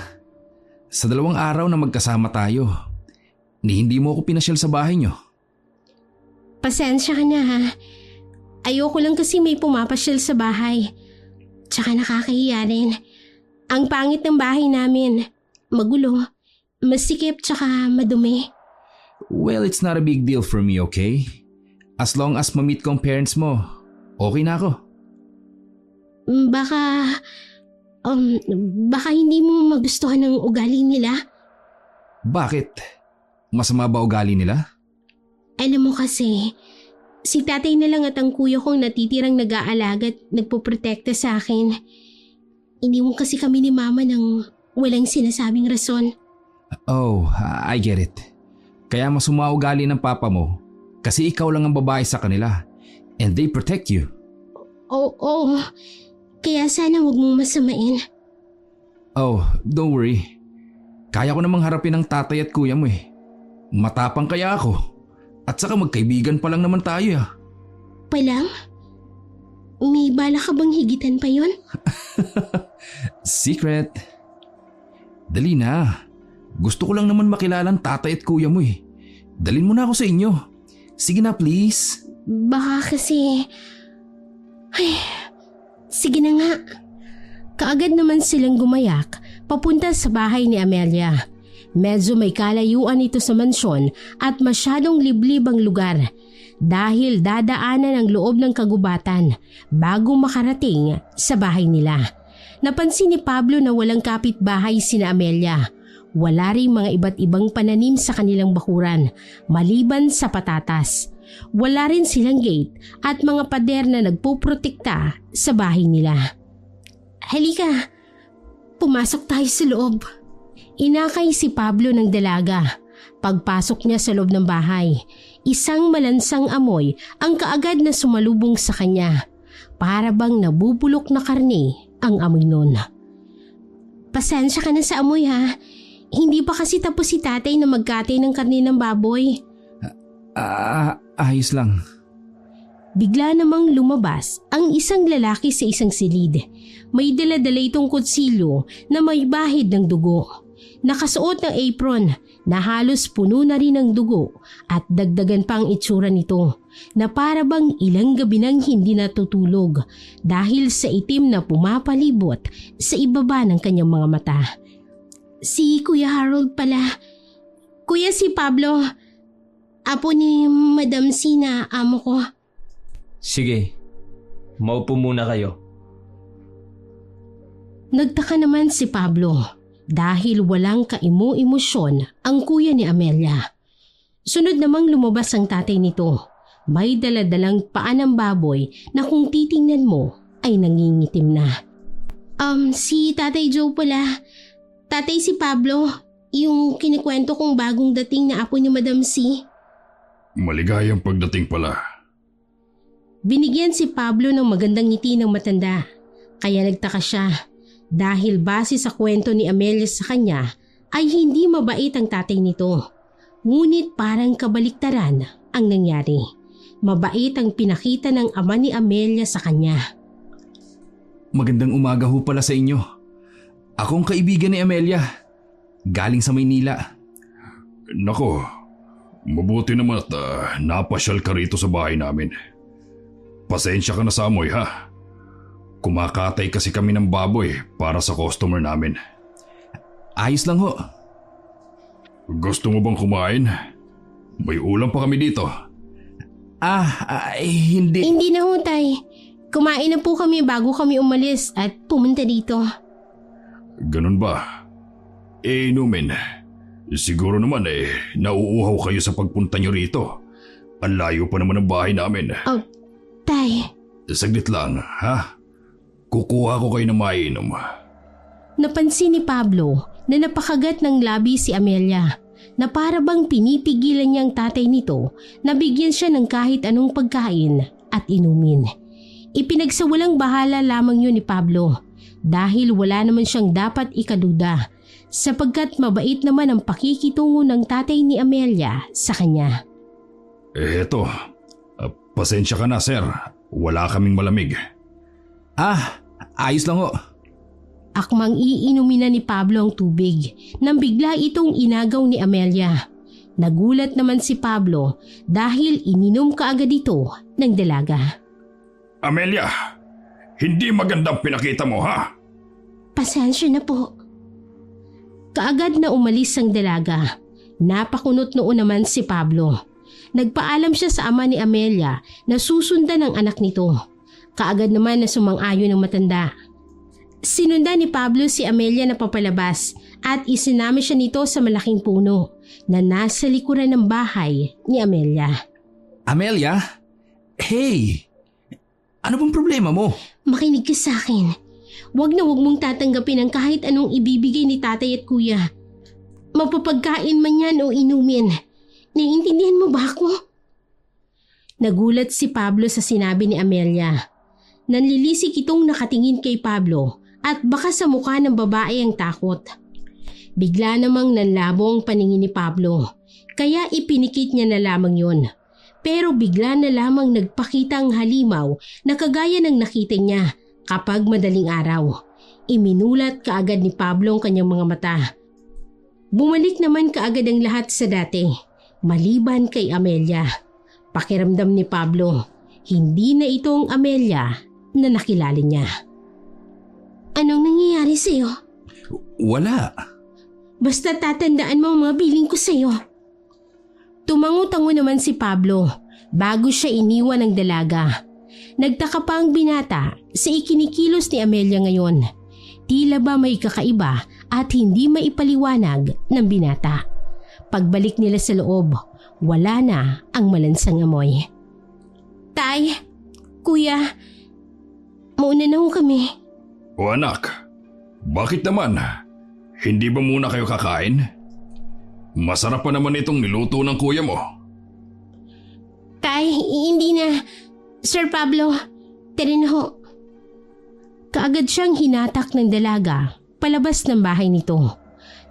sa 2 araw na magkasama tayo, hindi mo ako pinasyal sa bahay niyo. Pasensya ka na ha. Ayoko lang kasi may pumapasyal sa bahay. Tsaka nakakahiya rin. Ang pangit ng bahay namin. Magulo, masikip tsaka madumi. Well, it's not a big deal for me, okay? As long as ma-meet ko ang parents mo, okay na ako. Baka hindi mo magustuhan ng ugali nila. Bakit? Masama ba ugali nila? Alam mo kasi, si tatay na lang at ang kuya kong natitirang nag-aalaga at nagpoprotekta sa akin. Iniwan kasi kami ni mama ng walang sinasabing rason. Oh, I get it. Kaya masama ugali ng papa mo kasi ikaw lang ang babae sa kanila and they protect you. Oo. Kaya sana huwag mong masamain. Oh, don't worry. Kaya ko namang harapin ang tatay at kuya mo eh. Matapang kaya ako. At saka magkaibigan pa lang naman tayo ah. Palang? May bala ka bang higitan pa yon? Secret. Dali na. Gusto ko lang naman makilala ang tatay at kuya mo eh. Dalin mo na ako sa inyo. Sige na please. Baka kasi... Ay, sige na nga. Kaagad naman silang gumayak papunta sa bahay ni Amelia. Medyo may kalayuan ito sa mansyon at masyadong liblib ang lugar dahil dadaanan ang loob ng kagubatan bago makarating sa bahay nila. Napansin ni Pablo na walang kapitbahay sina Amelia. Wala ring mga iba't ibang pananim sa kanilang bakuran maliban sa patatas. Wala rin silang gate at mga pader na nagpuprotekta sa bahay nila. Halika, pumasok tayo sa loob. Inakay si Pablo ng dalaga. Pagpasok niya sa loob ng bahay, isang malansang amoy ang kaagad na sumalubong sa kanya. Para bang nabubulok na karne ang amoy nun. Pasensya ka na sa amoy ha. Hindi pa kasi tapos si tatay na magkatay ng karne ng baboy. Ayos lang. Bigla namang lumabas ang isang lalaki sa isang silid. May dala-dala itong kutsilyo na may bahid ng dugo. Nakasuot ng apron na halos puno na rin ng dugo at dagdagan pa ang itsura nito na para bang ilang gabi nang hindi natutulog dahil sa itim na pumapalibot sa ibaba ng kanyang mga mata. Si Kuya Harold pala. Kuya, si Pablo. Apo ni Madam Sina, amo ko. Sige, maupo muna kayo. Nagtaka naman si Pablo dahil walang kaimo-emosyon ang kuya ni Amelia. Sunod namang lumabas ang tatay nito. May daladalang paa ng baboy na kung titingnan mo ay nangingitim na. Si Tatay Joe pala. Tatay, si Pablo, yung kinikwento kong bagong dating na apo ni Madam C. Maligayang pagdating pala. Binigyan si Pablo ng magandang ngiti ng matanda. Kaya nagtaka siya dahil base sa kwento ni Amelia sa kanya ay hindi mabait ang tatay nito. Ngunit parang kabaliktaran ang nangyari. Mabait ang pinakita ng ama ni Amelia sa kanya. Magandang umaga ho pala sa inyo. Akong kaibigan ni Amelia. Galing sa Maynila. Nako, mabuti naman at napasyal ka rito sa bahay namin. Pasensya ka na sa amoy ha. Kumakatay kasi kami ng baboy para sa customer namin. Ayos lang ho. Gusto mo bang kumain? May ulam pa kami dito. Hindi. Hindi na ho, tay. Kumain na po kami bago kami umalis at pumunta dito. Ganun ba? Inumin. Siguro naman nauuhaw kayo sa pagpunta nyo rito. Ang layo pa naman ng bahay namin. Oh, tay. Saglit lang, ha? Kukuha ko kayo ng mainom. Napansin ni Pablo na napakagat ng labi si Amelia na para bang pinipigilan niyang tatay nito na bigyan siya ng kahit anong pagkain at inumin. Ipinagsawalang bahala lamang yun ni Pablo dahil wala naman siyang dapat ikaduda sapagkat mabait naman ang pakikitungo ng tatay ni Amelia sa kanya. Eto, pasensya ka na sir. Wala kaming malamig. Ayos lang ho. Akmang iinumin na ni Pablo ang tubig nang bigla itong inagaw ni Amelia. Nagulat naman si Pablo dahil ininom kaagad ito ng dalaga. Amelia, hindi magandang pinakita mo ha? Pasensya na po. Kaagad na umalis ang dalaga. Napakunot noon naman si Pablo. Nagpaalam siya sa ama ni Amelia na susundan ang anak nito. Kaagad naman na sumang-ayon ng matanda. Sinundan ni Pablo si Amelia na papalabas at isinama siya nito sa malaking puno na nasa likuran ng bahay ni Amelia. Amelia? Hey! Ano bang problema mo? Makinig ka sa akin. Huwag na huwag mong tatanggapin ang kahit anong ibibigay ni tatay at kuya. Mapapagkain man yan o inumin. Naiintindihan mo ba ako? Nagulat si Pablo sa sinabi ni Amelia. Nanlilisik itong nakatingin kay Pablo at baka sa mukha ng babae ang takot. Bigla namang nanlabo ang paningin ni Pablo, kaya ipinikit niya na lamang yun. Pero bigla na lamang nagpakita ang halimaw na kagaya ng nakita niya kapag madaling araw. Iminulat kaagad ni Pablo ang kanyang mga mata. Bumalik naman kaagad ang lahat sa dati, maliban kay Amelia. Pakiramdam ni Pablo, hindi na ito ang Amelia na nakilala niya. Anong nangyayari sa'yo? Wala. Basta tatandaan mo ang mga biling ko sa'yo. Tumango-tango naman si Pablo bago siya iniwan ng dalaga. Nagtaka pa ang binata sa ikinikilos ni Amelia ngayon. Tila ba may kakaiba at hindi maipaliwanag ng binata. Pagbalik nila sa loob, wala na ang malansang amoy. Tay, kuya, mauna na ho kami. O anak, bakit naman? Hindi ba muna kayo kakain? Masarap pa naman itong niluto ng kuya mo. Tay, hindi na. Sir Pablo, tara na ho. Kaagad siyang hinatak ng dalaga palabas ng bahay nito.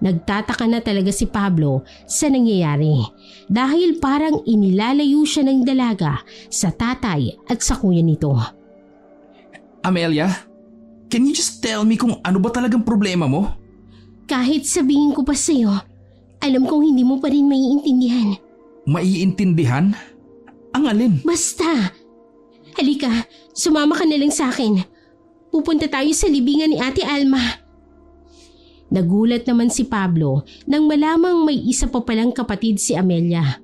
Nagtataka na talaga si Pablo sa nangyayari dahil parang inilalayo siya ng dalaga sa tatay at sa kuya nito. Amelia, can you just tell me kung ano ba talagang problema mo? Kahit sabihin ko pa sa'yo, alam kong hindi mo pa rin maiintindihan. Maiintindihan? Ang alin? Basta, halika, sumama ka na lang sa akin. Pupunta tayo sa libingan ni Ate Alma. Nagulat naman si Pablo nang malamang may isa pa palang kapatid si Amelia.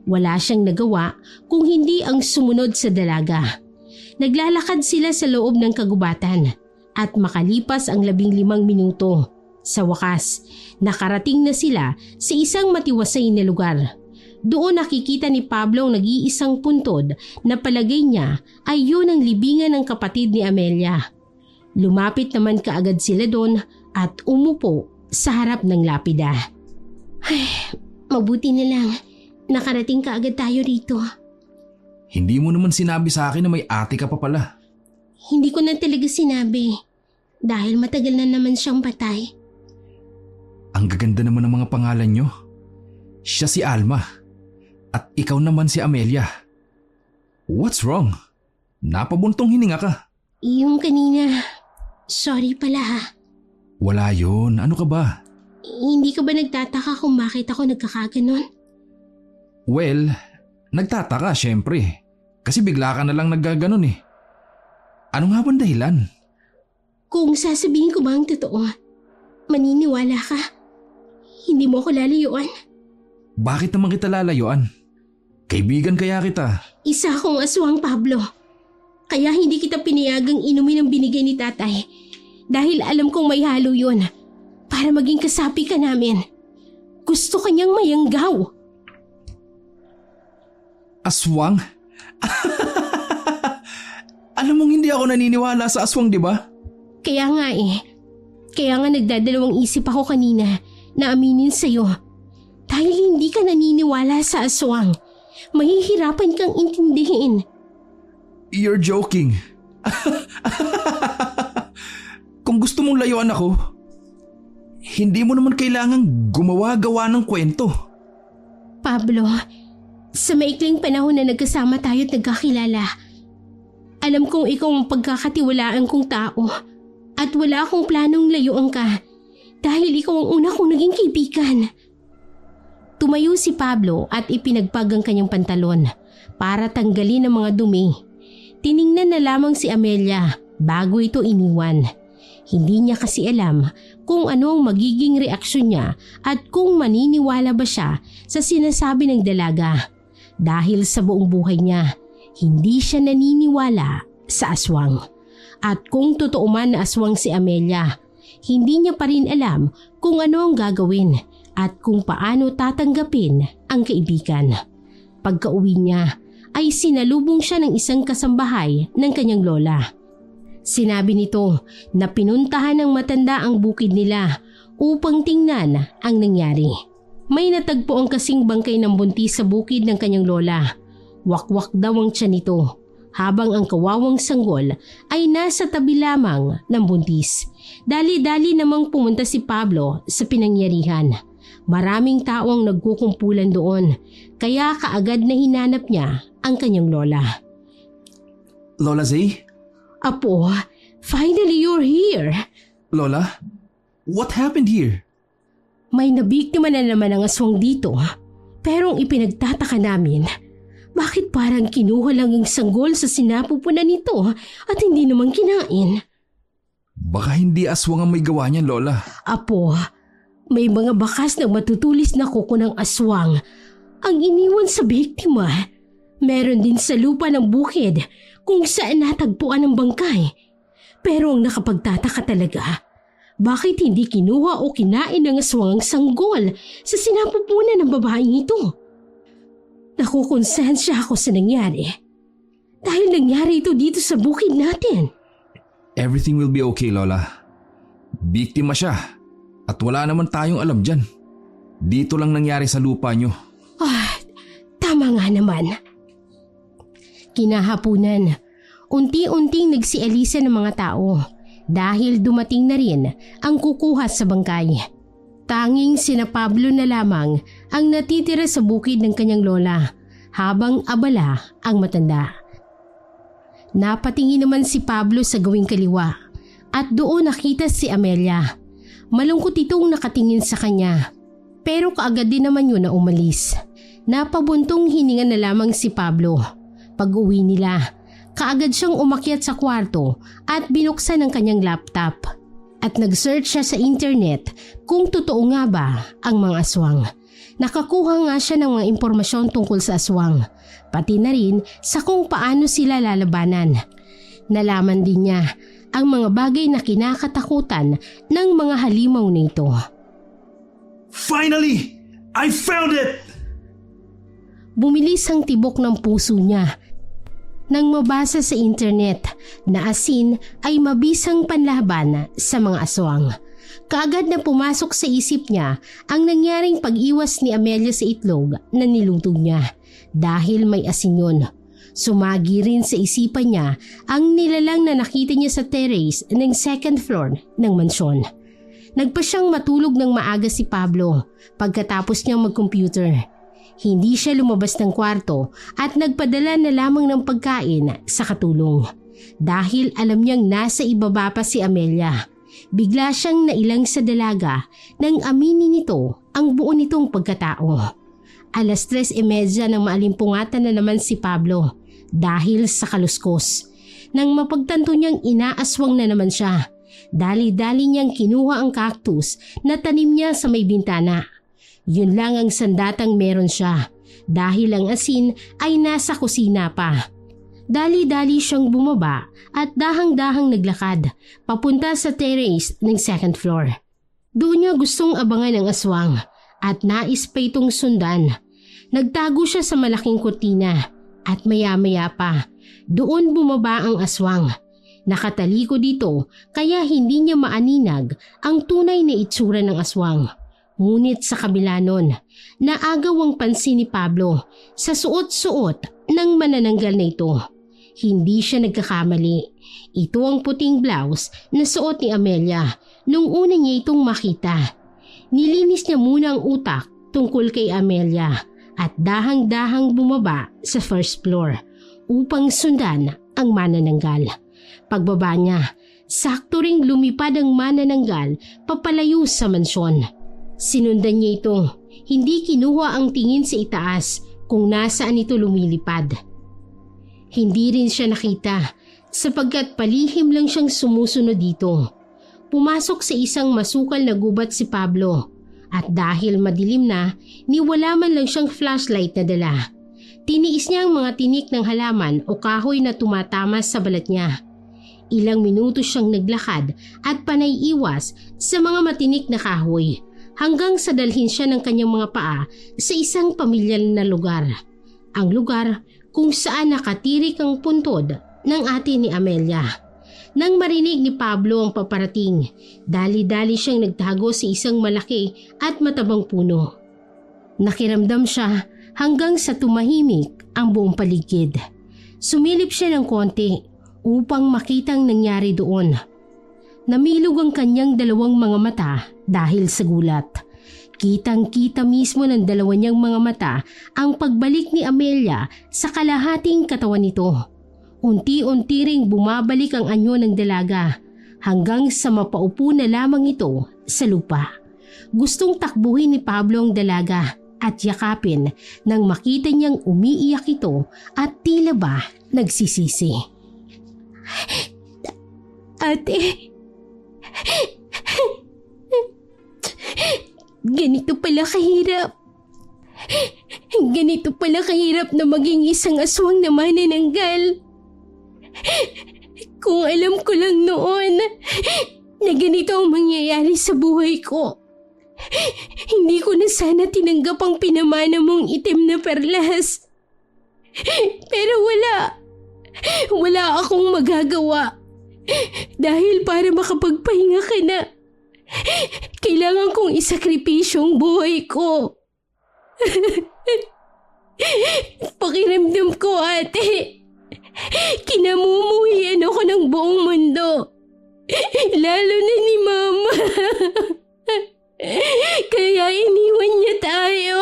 Wala siyang nagawa kung hindi ang sumunod sa dalaga. Naglalakad sila sa loob ng kagubatan at makalipas ang 15 minuto. Sa wakas, nakarating na sila sa isang matiwasay na lugar. Doon nakikita ni Pablo ang nag-iisang puntod na palagay niya ay yun ang libingan ng kapatid ni Amelia. Lumapit naman kaagad sila doon at umupo sa harap ng lapida. Ay, mabuti na lang. Nakarating kaagad tayo rito. Hindi mo naman sinabi sa akin na may ate ka pa pala. Hindi ko na talaga sinabi dahil matagal na naman siyang patay. Ang gaganda naman ng mga pangalan nyo. Siya si Alma at ikaw naman si Amelia. What's wrong? Napabuntong hininga ka. Yung kanina, sorry pala ha. Wala yun. Ano ka ba? Hindi ka ba nagtataka kung bakit ako nagkakaganon? Well, nagtataka syempre. Kasi bigla ka na lang naggaganon eh. Ano nga bang dahilan? Kung sasabihin ko ba ang totoo, maniniwala ka. Hindi mo ako lalayuan. Bakit naman kita lalayuan? Kaibigan kaya kita. Isa akong aswang, Pablo. Kaya hindi kita pinayagang inumin ang binigay ni tatay. Dahil alam kong may halo yun. Para maging kasapi ka namin. Gusto kanyang mayanggaw. Aswang? Alam mong hindi ako naniniwala sa aswang, di ba? Kaya nga Kaya nga nagdadalawang isip ako kanina na aminin sa'yo. Dahil hindi ka naniniwala sa aswang. Mahihirapan kang intindihin. You're joking. Kung gusto mong layuan ako, hindi mo naman kailangang gumawa-gawa ng kwento. Pablo, sa maikling panahon na nagkasama tayo at nagkakilala, alam kong ikaw ang pagkakatiwalaan kong tao at wala akong planong layuan ka dahil ikaw ang una kong naging kaibigan. Tumayo si Pablo at ipinagpag ang kanyang pantalon para tanggalin ang mga dumi. Tiningnan na lamang si Amelia bago ito iniwan. Hindi niya kasi alam kung ano ang magiging reaksyon niya at kung maniniwala ba siya sa sinasabi ng dalaga. Dahil sa buong buhay niya, hindi siya naniniwala sa aswang. At kung totoo man na aswang si Amelia, hindi niya pa rin alam kung ano ang gagawin at kung paano tatanggapin ang kaibigan. Pagka-uwi niya ay sinalubong siya ng isang kasambahay ng kanyang lola. Sinabi nito na pinuntahan ng matanda ang bukid nila upang tingnan ang nangyari. May natagpo ang kasing bangkay ng buntis sa bukid ng kanyang lola. Wakwak daw ang tiyan nito habang ang kawawang sanggol ay nasa tabi lamang ng buntis. Dali-dali namang pumunta si Pablo sa pinangyarihan. Maraming tao ang nagkukumpulan doon kaya kaagad na hinanap niya ang kanyang lola. Lola Zay? Apo, finally you're here. Lola? What happened here? May nabiktima na naman ang aswang dito. Pero ang ipinagtataka namin, bakit parang kinuha lang ang sanggol sa sinapupunan nito at hindi naman kinain? Baka hindi aswang ang may gawa niyan, Lola. Apo, May mga bakas ng matutulis na kuko ng aswang ang iniwan sa biktima. Meron din sa lupa ng bukid kung saan natagpuan ang bangkay. Pero ang nakapagtataka talaga, bakit hindi kinuha o kinain ng aswang ang sanggol sa sinapupunan ng babaeng ito? Nakukonsensya ako sa nangyari. Dahil nangyari ito dito sa bukid natin. Everything will be okay, Lola. Biktima siya at wala naman tayong alam dyan. Dito lang nangyari sa lupa nyo. Tama nga naman. Kinahapunan, unti-unting nagsialisa ng mga tao dahil dumating na rin ang kukuha sa bangkay. Tanging sina Pablo na lamang ang natitira sa bukid ng kanyang lola habang abala ang matanda. Napatingin naman si Pablo sa gawing kaliwa at doon nakita si Amelia. Malungkot itong nakatingin sa kanya pero kaagad din naman yun na umalis. Napabuntong hininga na lamang si Pablo. Pag-uwi nila, kaagad siyang umakyat sa kwarto at binuksan ang kanyang laptop. At nag-search siya sa internet kung totoo nga ba ang mga aswang. Nakakuha nga siya ng mga impormasyon tungkol sa aswang, pati na rin sa kung paano sila lalabanan. Nalaman din niya ang mga bagay na kinakatakutan ng mga halimaw nito. Finally! I found it! Bumilis ang tibok ng puso niya nang mabasa sa internet na asin ay mabisang panlaban sa mga aswang. Kaagad na pumasok sa isip niya ang nangyaring pag-iwas ni Amelia sa itlog na niluto niya dahil may asin yun. Sumagi rin sa isipan niya ang nilalang na nakita niya sa terrace ng second floor ng mansyon. Nagpa siyang matulog ng maaga si Pablo pagkatapos niyang mag-computer. Hindi siya lumabas ng kwarto at nagpadala na lamang ng pagkain sa katulong. Dahil alam niyang nasa ibaba pa si Amelia. Bigla siyang nailang sa dalaga nang aminin nito ang buo nitong pagkatao. 3:30 ng maalimpungatan na naman si Pablo dahil sa kaluskos. Nang mapagtanto niyang inaaswang na naman siya, dali-dali niyang kinuha ang cactus na tanim niya sa may bintana. Yun lang ang sandatang meron siya dahil ang asin ay nasa kusina pa. Dali-dali siyang bumaba at dahang-dahang naglakad papunta sa terrace ng second floor. Doon niya gustong abangan ang aswang at nais pa itong sundan. Nagtago siya sa malaking kurtina at maya-maya pa doon bumaba ang aswang. Nakataliko dito kaya hindi niya maaninag ang tunay na itsura ng aswang. Ngunit sa kabila nun, naagaw ang pansin ni Pablo sa suot-suot ng manananggal na ito. Hindi siya nagkakamali. Ito ang puting blouse na suot ni Amelia nung una niya itong makita. Nilinis niya muna ang utak tungkol kay Amelia at dahang-dahang bumaba sa first floor upang sundan ang manananggal. Pagbaba niya, sakto ring lumipad ang manananggal papalayo sa mansyon. Sinundan niya ito, hindi kinuha ang tingin sa itaas kung nasaan ito lumilipad. Hindi rin siya nakita sapagkat palihim lang siyang sumusunod dito. Pumasok sa isang masukal na gubat si Pablo at dahil madilim na, niwala man lang siyang flashlight na dala. Tiniis niya ang mga tinik ng halaman o kahoy na tumatama sa balat niya. Ilang minuto siyang naglakad at panay iwas sa mga matinik na kahoy hanggang sa dalhin siya ng kanyang mga paa sa isang pamilyal na lugar. Ang lugar kung saan nakatirik ang puntod ng ate ni Amelia. Nang marinig ni Pablo ang paparating, dali-dali siyang nagtago sa isang malaki at matabang puno. Nakiramdam siya hanggang sa tumahimik ang buong paligid. Sumilip siya ng konti upang makita ang nangyari doon. Namilog ang kanyang dalawang mga mata dahil sa gulat. Kitang-kita mismo ng dalawa niyang mga mata ang pagbalik ni Amelia sa kalahating katawan nito. Unti-unti ring bumabalik ang anyo ng dalaga hanggang sa mapaupo na lamang ito sa lupa. Gustong takbuhin ni Pablo ang dalaga at yakapin nang makita niyang umiiyak ito at tila ba nagsisisi. Ate, Ganito pala kahirap. Ganito pala kahirap na maging isang aswang na manananggal. Kung alam ko lang noon na ganito ang mangyayari sa buhay ko, hindi ko na sana tinanggap ang pinamana mong itim na perlas. Pero wala akong magagawa. Dahil para makapagpahinga ka na, kailangan kong isakripisyo ang buhay ko. Pakiramdam ko, ate, kinamumuhian ako ng buong mundo. Lalo na ni Mama. Kaya iniwan niya tayo.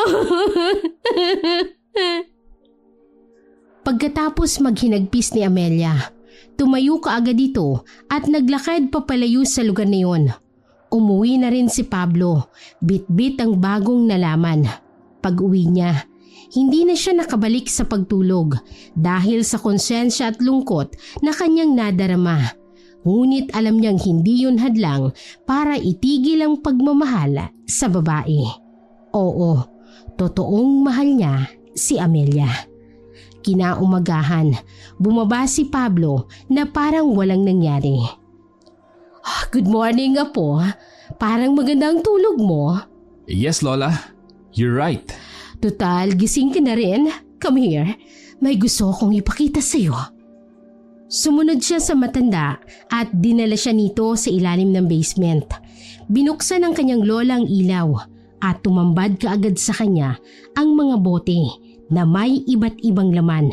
Pagkatapos maghinagpis ni Amelia, tumayo kaagad ito at naglakad papalayo sa lugar na yun. Umuwi na rin si Pablo, bit-bit ang bagong nalaman. Pag-uwi niya, hindi na siya nakabalik sa pagtulog dahil sa konsensya at lungkot na kanyang nadarama. Ngunit alam niyang hindi yun hadlang para itigil ang pagmamahal sa babae. Oo, totoong mahal niya si Amelia. Kinaumagahan, bumaba si Pablo na parang walang nangyari. Good morning, Apo. Parang maganda ang tulog mo. Yes, Lola. You're right. Total, gising ka na rin. Come here. May gusto akong ipakita sa'yo. Sumunod siya sa matanda at dinala siya nito sa ilalim ng basement. Binuksan ng kanyang lola ang ilaw at tumambad kaagad sa kanya ang mga bote na may iba't ibang laman.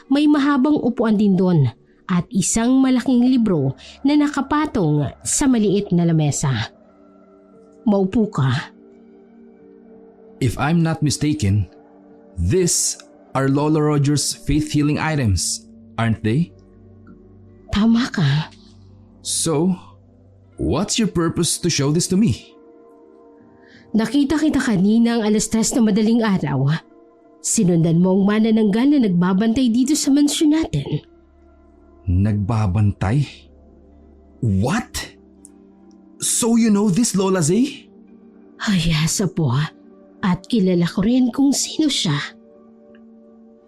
May mahabang upuan din doon at isang malaking libro na nakapatong sa maliit na lamesa. Maupo ka. If I'm not mistaken, these are Lola Rogers' faith healing items, aren't they? Tama ka. So, what's your purpose to show this to me? Nakita kita kanina ang 3:00 na madaling araw. Sinundan mo ang manananggal na nagbabantay dito sa mansyon natin. Nagbabantay? What? So you know this Lola Zay? Ay, asa po. At kilala ko rin kung sino siya.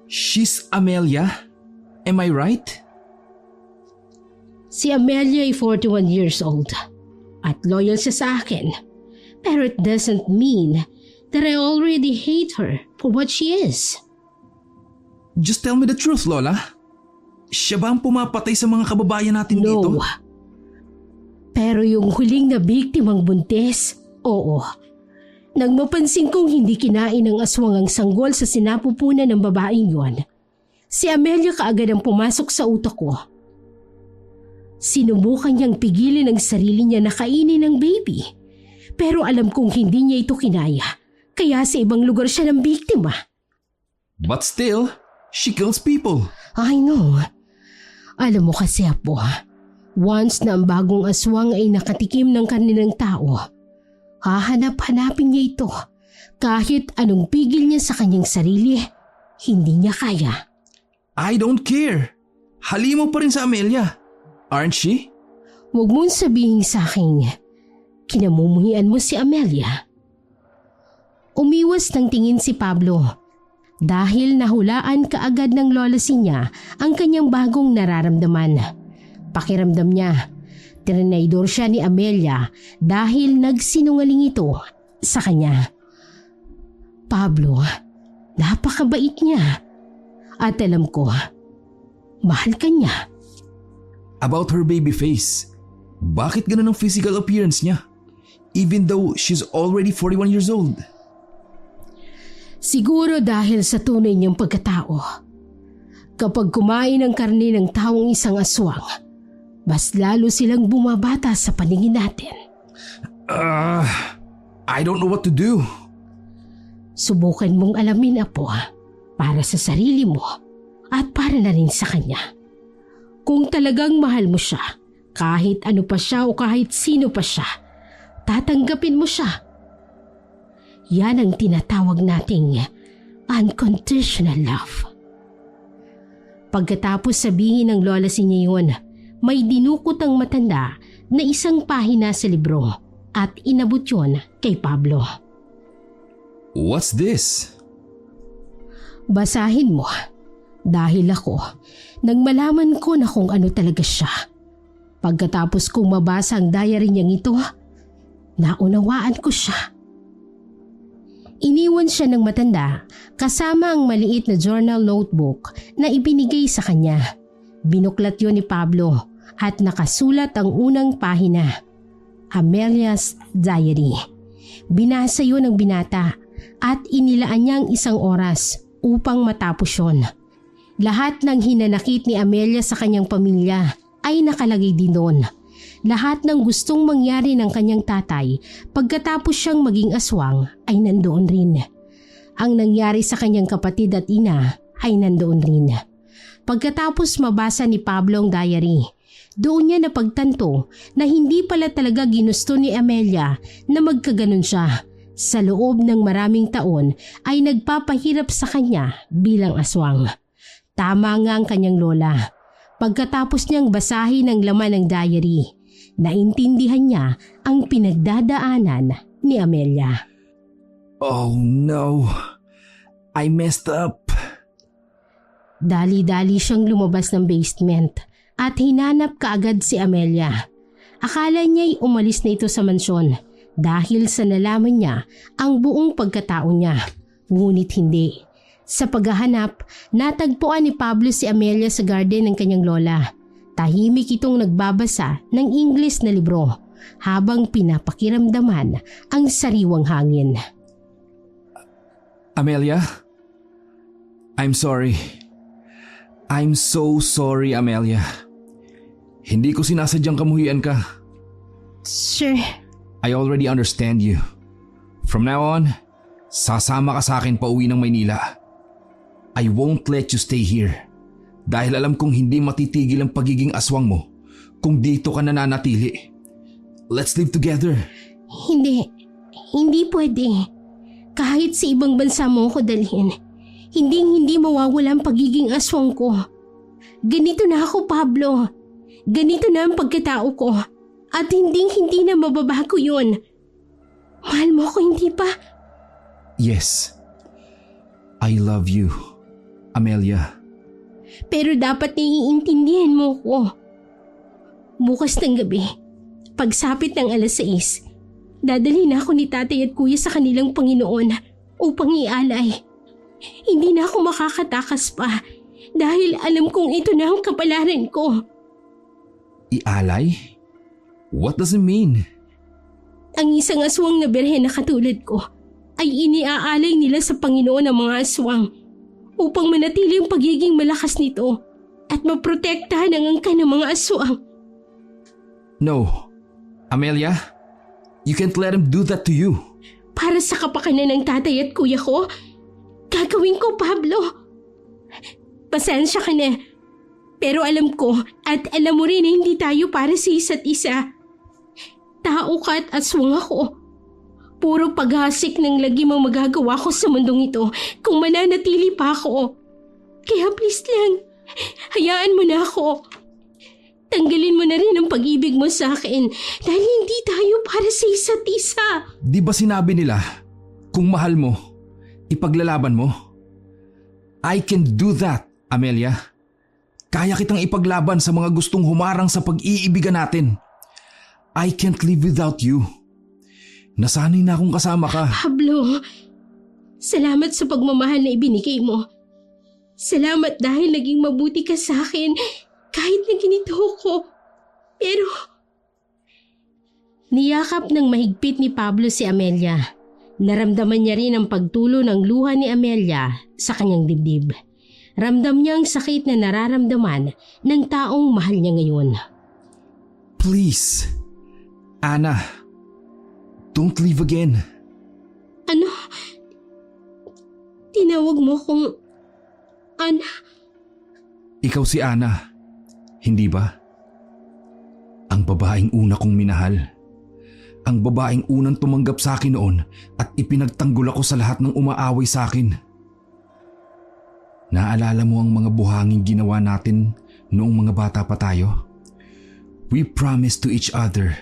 She's Amelia? Am I right? Si Amelia ay 41 years old at loyal siya sa akin. Pero it doesn't mean that I already hate her for what she is. Just tell me the truth, Lola. Siya ba ang pumapatay sa mga kababayan natin dito? No. Pero yung huling na biktimang buntis, oo. Nang mapansin kong hindi kinain ng aswang ang sanggol sa sinapupunan ng babaeng yon, si Amelia kaagad ang pumasok sa utak ko. Sinubukan niyang pigilin ang sarili niya na kainin ng baby. Pero alam kong hindi niya ito kinaya, kaya sa ibang lugar siya ng biktima. But still, she kills people. I know. Alam mo kasi, Apo, once na ang bagong aswang ay nakatikim ng karne ng tao, hahanap-hanapin niya ito. Kahit anong pigil niya sa kanyang sarili, hindi niya kaya. I don't care. Halimaw pa rin sa Amelia. Aren't she? Huwag mong sabihin sa akin, kinamumuhian mo si Amelia. Umiwas ng tingin si Pablo dahil nahulaan kaagad ng lola niya ang kanyang bagong nararamdaman. Pakiramdam niya, tinaydor siya ni Amelia dahil nagsinungaling ito sa kanya. Pablo, napakabait niya. At alam ko, mahal ka niya. About her baby face. Bakit ganun ang physical appearance niya? Even though she's already 41 years old. Siguro dahil sa tunay niyang pagkatao. Kapag kumain ng karne ng taong isang aswang, mas lalo silang bumabata sa paningin natin. I don't know what to do. Subukan mong alamin, Apo, para sa sarili mo at para na rin sa kanya. Kung talagang mahal mo siya, kahit ano pa siya o kahit sino pa siya, tatanggapin mo siya. Yan ang tinatawag nating unconditional love. Pagkatapos sabihin ng lola niya yun, may dinukot ang matanda na isang pahina sa libro at inabot yun kay Pablo. What's this? Basahin mo. Dahil ako, nang malaman ko na kung ano talaga siya. Pagkatapos kong mabasa ang diary niyang ito, naunawaan ko siya. Iniwan siya ng matanda kasama ang maliit na journal notebook na ibinigay sa kanya. Binuklat yon ni Pablo at nakasulat ang unang pahina. Amelia's Diary. Binasa yon ng binata at inilaan niya ang 1 oras upang matapos yon. Lahat ng hinanakit ni Amelia sa kanyang pamilya ay nakalagay din doon. Lahat ng gustong mangyari ng kanyang tatay pagkatapos siyang maging aswang ay nandoon rin. Ang nangyari sa kanyang kapatid at ina ay nandoon rin. Pagkatapos mabasa ni Pablo ang diary, doon niya napagtanto na hindi pala talaga ginusto ni Amelia na magkaganon siya. Sa loob ng maraming taon ay nagpapahirap sa kanya bilang aswang. Tama nga ang kanyang lola. Pagkatapos niyang basahin ang laman ng diary, naintindihan niya ang pinagdadaanan ni Amelia. Oh no, I messed up. Dali-dali siyang lumabas ng basement at hinanap kaagad si Amelia. Akala niya'y umalis na ito sa mansyon dahil sa nalaman niya ang buong pagkatao niya. Ngunit hindi. Sa paghahanap, natagpuan ni Pablo si Amelia sa garden ng kanyang lola. Tahimik itong nagbabasa ng English na libro habang pinapakiramdaman ang sariwang hangin. Amelia? I'm sorry. I'm so sorry, Amelia. Hindi ko sinasadyang kamuhian ka. Sir, I already understand you. From now on, sasama ka sa akin pauwi ng Maynila. I won't let you stay here dahil alam kong hindi matitigil ang pagiging aswang mo kung dito ka nananatili. Let's live together. Hindi pwede. Kahit sa ibang bansa mo ko dalhin, hindi mawawala ang pagiging aswang ko. Ganito na ako, Pablo. Ganito na ang pagkatao ko at hindi na mababago yun. Mahal mo ko, hindi pa? Yes. I love you, Amelia. Pero dapat naiintindihan mo ko. Bukas ng gabi, pagsapit ng 6:00, dadalhin ako ni tatay at kuya sa kanilang Panginoon upang ialay. Hindi na ako makakatakas pa dahil alam kong ito na ang kapalaran ko. Ialay? What does it mean? Ang isang aswang na berhen na katulad ko ay iniaalay nila sa Panginoon ang mga aswang upang manatili ang pagiging malakas nito at maprotektahan ang angkan ng mga aswang. No. Amelia, you can't let him do that to you. Para sa kapakanan ng tatay at kuya ko, gagawin ko, Pablo. Pasensya ka na. Pero alam ko at alam mo rin na hindi tayo para sa isa't isa. Tao ka at aswang ako. Puro paghasik ng lagim ang magagawa ko sa mundong ito kung mananatili pa ako. Kaya please lang, hayaan mo na ako. Tanggalin mo na rin ang pag-ibig mo sa akin dahil hindi tayo para sa isa't isa. Di ba sinabi nila, kung mahal mo, ipaglalaban mo? I can do that, Amelia. Kaya kitang ipaglaban sa mga gustong humarang sa pag-iibigan natin. I can't live without you. Nasanay na akong kasama ka. Pablo, salamat sa pagmamahal na ibinigay mo. Salamat dahil naging mabuti ka sa akin kahit na ganito ko. Pero... Niyakap ng mahigpit ni Pablo si Amelia. Naramdaman niya rin ang pagtulo ng luha ni Amelia sa kanyang dibdib. Ramdam niya ang sakit na nararamdaman ng taong mahal niya ngayon. Please, Ana, don't leave again. Ano? Tinawag mo kong Ana? Ikaw si Ana, hindi ba? Ang babaeng una kong minahal. Ang babaeng unang tumanggap sa akin noon at ipinagtanggol ako sa lahat ng umaaway sa akin. Naalala mo ang mga buhanging ginawa natin noong mga bata pa tayo? We promised to each other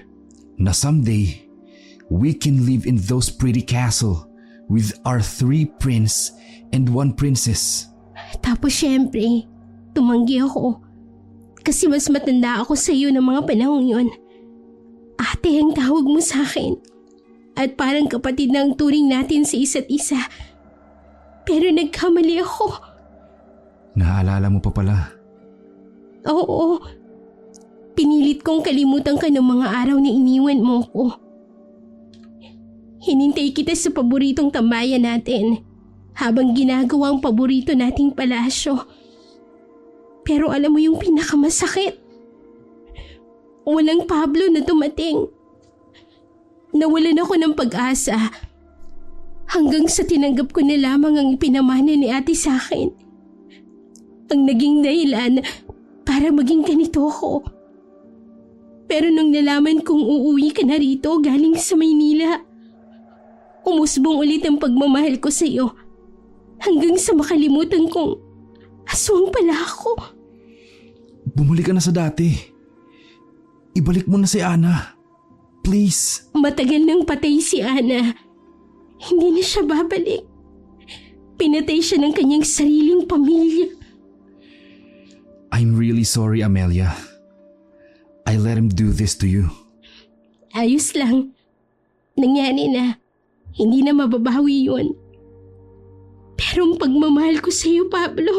na someday we can live in those pretty castle with our 3 prince and 1 princess. Tapos syempre, tumanggi ako. Kasi mas matanda ako sa iyo ng mga panahon yon. Ate ang tawag mo sa akin. At parang kapatid na ang turing natin sa isa't isa. Pero nagkamali ako. Naaalala mo pa pala? Oo. Pinilit kong kalimutan ka ng mga araw na iniwan mo ko. Hinintay kita sa paboritong tambayan natin habang ginagawa ang paborito nating palasyo. Pero alam mo yung pinakamasakit? Walang Pablo na dumating. Nawalan ako ng pag-asa hanggang sa tinanggap ko na lamang ang ipinamana ni ate sa akin. Ang naging dahilan para maging ganito ako. Pero nung nalaman kong uuwi ka na rito galing sa Maynila, umusbong ulit ang pagmamahal ko sa iyo hanggang sa makalimutan kong aswang pala ako. Bumalik ka na sa dati. Ibalik mo na si Ana. Please. Matagal nang patay si Ana. Hindi na siya babalik. Pinatay siya ng kanyang sariling pamilya. I'm really sorry, Amelia. I let him do this to you. Ayos lang. Nangyari na. Hindi na mababawi yun. Pero ang pagmamahal ko sa iyo, Pablo,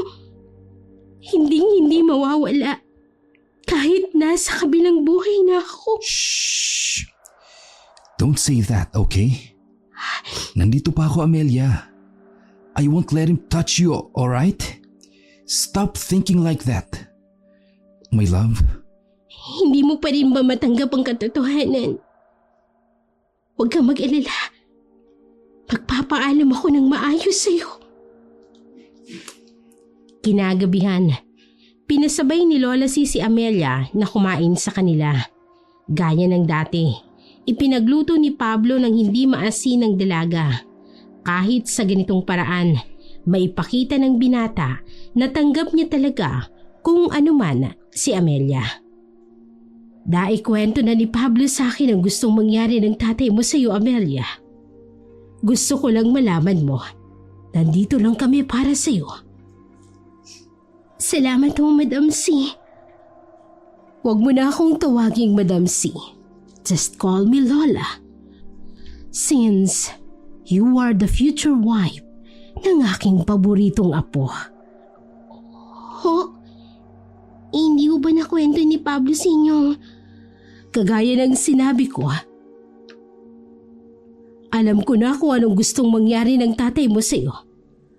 hindi mawawala. Kahit nasa kabilang buhay na ako. Shh! Don't say that, okay? Nandito pa ako, Amelia. I won't let him touch you, alright? Stop thinking like that. My love. Hindi mo pa rin ba matanggap ang katotohanan? Huwag kang mag-alala. Magpapaalam ako ng maayos sa'yo. Kinagabihan, pinasabay ni Lola si Amelia na kumain sa kanila. Gaya ng dati, ipinagluto ni Pablo ng hindi maasin ng dalaga. Kahit sa ganitong paraan, maipakita ng binata na tanggap niya talaga kung ano man si Amelia. Kwento na ni Pablo sa akin ang gustong mangyari ng tatay mo sa iyo, Amelia. Gusto ko lang malaman mo, nandito lang kami para sa iyo. Salamat ho, Madam C. Huwag mo na akong tawaging Madam C. Just call me Lola. Since you are the future wife ng aking paboritong apo. Ho? Hindi ko ba nakwento ni Pablo sa inyo? Kagaya ng sinabi ko, alam ko na kung anong gustong mangyari ng tatay mo sa iyo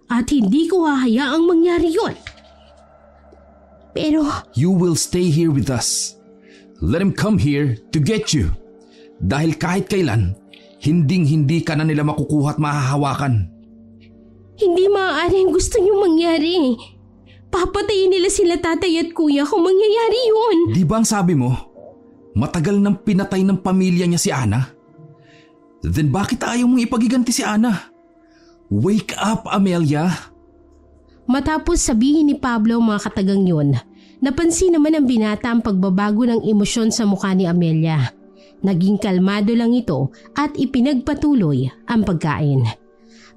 at hindi ko hahayaang mangyari yon. Pero You will stay here with us. Let him come here to get you. Dahil kahit kailan, hinding-hindi ka na nila makukuha at mahahawakan. hindi maaari ang gusto niyong mangyari. Papatayin nila sila tatay at kuya kung mangyayari yun. Di ba ang sabi mo, matagal nang pinatay ng pamilya niya si Ana? Then bakit ayaw mong ipagiganti si Ana? Wake up, Amelia! Matapos sabihin ni Pablo ang mga katagang yun, napansin naman ng binata ang pagbabago ng emosyon sa mukha ni Amelia. Naging kalmado lang ito at ipinagpatuloy ang pagkain.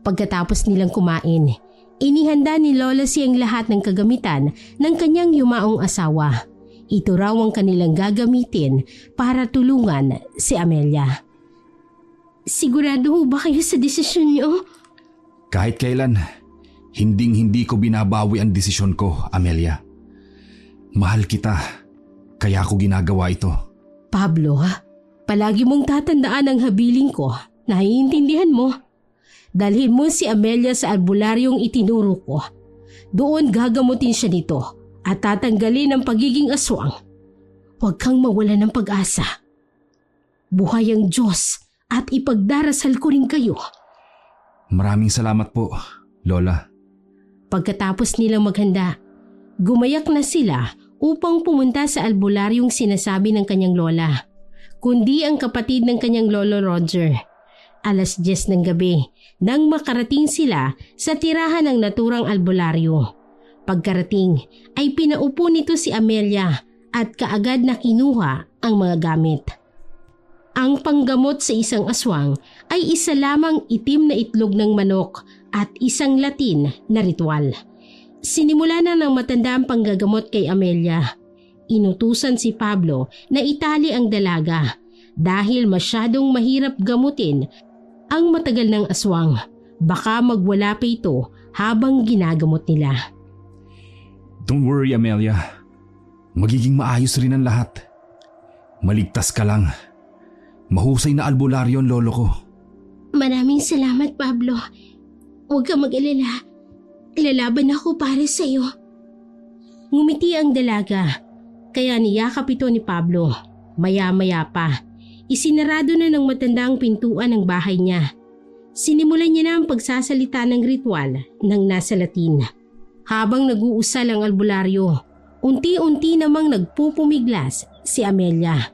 Pagkatapos nilang kumain, inihanda ni Lola siyang lahat ng kagamitan ng kanyang yumaong asawa. Ito raw ang kanilang gagamitin para tulungan si Amelia. Sigurado ho ba kayo sa desisyon niyo? Kahit kailan, hinding-hindi ko binabawi ang desisyon ko, Amelia. Mahal kita, kaya ako ginagawa ito. Pablo, palagi mong tatandaan ang habiling ko. Naiintindihan mo? Dalhin mo si Amelia sa albularyong itinuro ko. Doon gagamutin siya nito at tatanggalin ang pagiging aswang. Huwag kang mawala ng pag-asa. Buhay ang Diyos at ipagdarasal ko rin kayo. Maraming salamat po, Lola. Pagkatapos nilang maghanda, gumayak na sila upang pumunta sa albularyong sinasabi ng kanyang lola, kundi ang kapatid ng kanyang lolo Roger. 10:00 ng gabi nang makarating sila sa tirahan ng naturang albularyo. Pagkarating ay pinaupo nito si Amelia at kaagad na kinuha ang mga gamit. Ang panggamot sa isang aswang ay isa lamang itim na itlog ng manok at isang Latin na ritual. Sinimula na ng matanda ang panggagamot kay Amelia. Inutusan si Pablo na itali ang dalaga dahil masyadong mahirap gamutin ang matagal ng aswang. Baka magwala pa ito habang ginagamot nila. Don't worry, Amelia. Magiging maayos rin ang lahat. Maligtas ka lang. Mahusay na albularyo ang lolo ko. Maraming salamat, Pablo. Huwag ka mag-alala. Lalaban ako para sa iyo. Ngumiti ang dalaga, kaya niyakap ito ni Pablo. Maya-maya pa, isinarado na ng matanda ang pintuan ng bahay niya. Sinimulan niya na ang pagsasalita ng ritual ng nasa Latin. Habang nag-uusal ang albularyo, unti-unti namang nagpupumiglas si Amelia.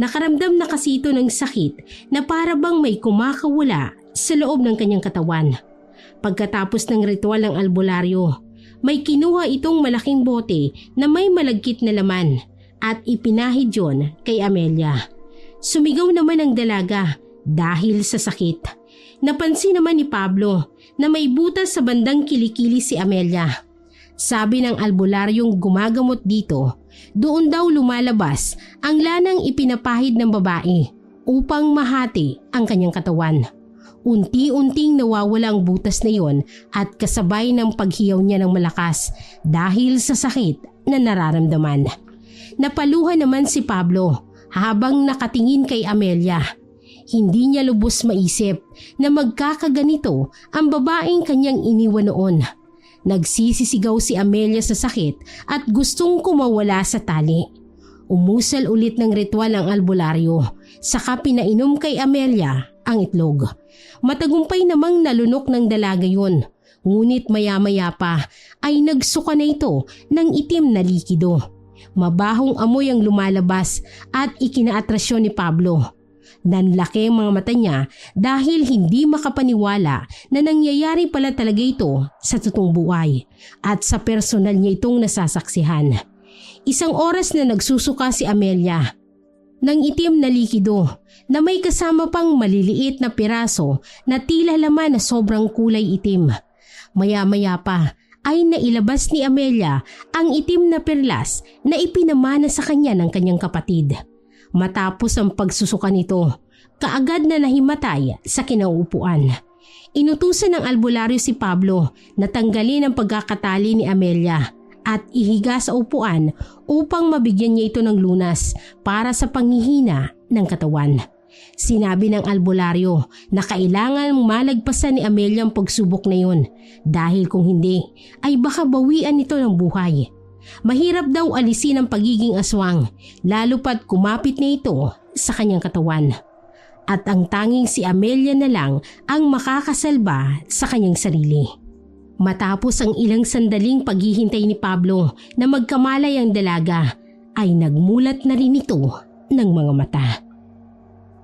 Nakaramdam na kasi ito ng sakit na para bang may kumakawala sa loob ng kanyang katawan. Pagkatapos ng ritual ng albularyo, may kinuha itong malaking bote na may malagkit na laman at ipinahid yon kay Amelia. Sumigaw naman ang dalaga dahil sa sakit. Napansin naman ni Pablo na may butas sa bandang kilikili si Amelia. Sabi ng albularyong gumagamot dito, doon daw lumalabas ang lanang ipinapahid ng babae upang mahati ang kanyang katawan. Unti-unting nawawala ang butas na yon at kasabay ng paghiyaw niya ng malakas dahil sa sakit na nararamdaman. Napaluha naman si Pablo habang nakatingin kay Amelia. Hindi niya lubos maisip na magkakaganito ang babaeng kanyang iniwan noon. Nagsisisigaw si Amelia sa sakit at gustong kumawala sa tali. Umusal ulit ng ritual ang albularyo, saka pinainom kay Amelia ang itlog. Matagumpay namang nalunok ng dalaga yun, ngunit maya-maya pa ay nagsuka na ito ng itim na likido. Mabahong amoy ang lumalabas at ikinaatrasyon ni Pablo. Nanlaki ang mga mata niya dahil hindi makapaniwala na nangyayari pala talaga ito sa totoong buhay at sa personal niya itong nasasaksihan. Isang oras na nagsusuka si Amelia ng itim na likido na may kasama pang maliliit na piraso na tila laman na sobrang kulay itim. Maya-maya pa ay nailabas ni Amelia ang itim na perlas na ipinamana sa kanya ng kanyang kapatid. Matapos ang pagsusuka nito, kaagad na nahimatay sa kinauupuan. Inutusan ng albularyo si Pablo na tanggalin ang pagkakatali ni Amelia at ihiga sa upuan upang mabigyan niya ito ng lunas para sa panghihina ng katawan. Sinabi ng albularyo na kailangan malagpasan ni Amelia ang pagsubok na yun dahil kung hindi ay baka bawian ito ng buhay. Mahirap daw alisin ang pagiging aswang lalo pat kumapit na ito sa kanyang katawan. At ang tanging si Amelia na lang ang makakasalba sa kanyang sarili. Matapos ang ilang sandaling paghihintay ni Pablo na magkamalay ang dalaga ay nagmulat na rin ito ng mga mata.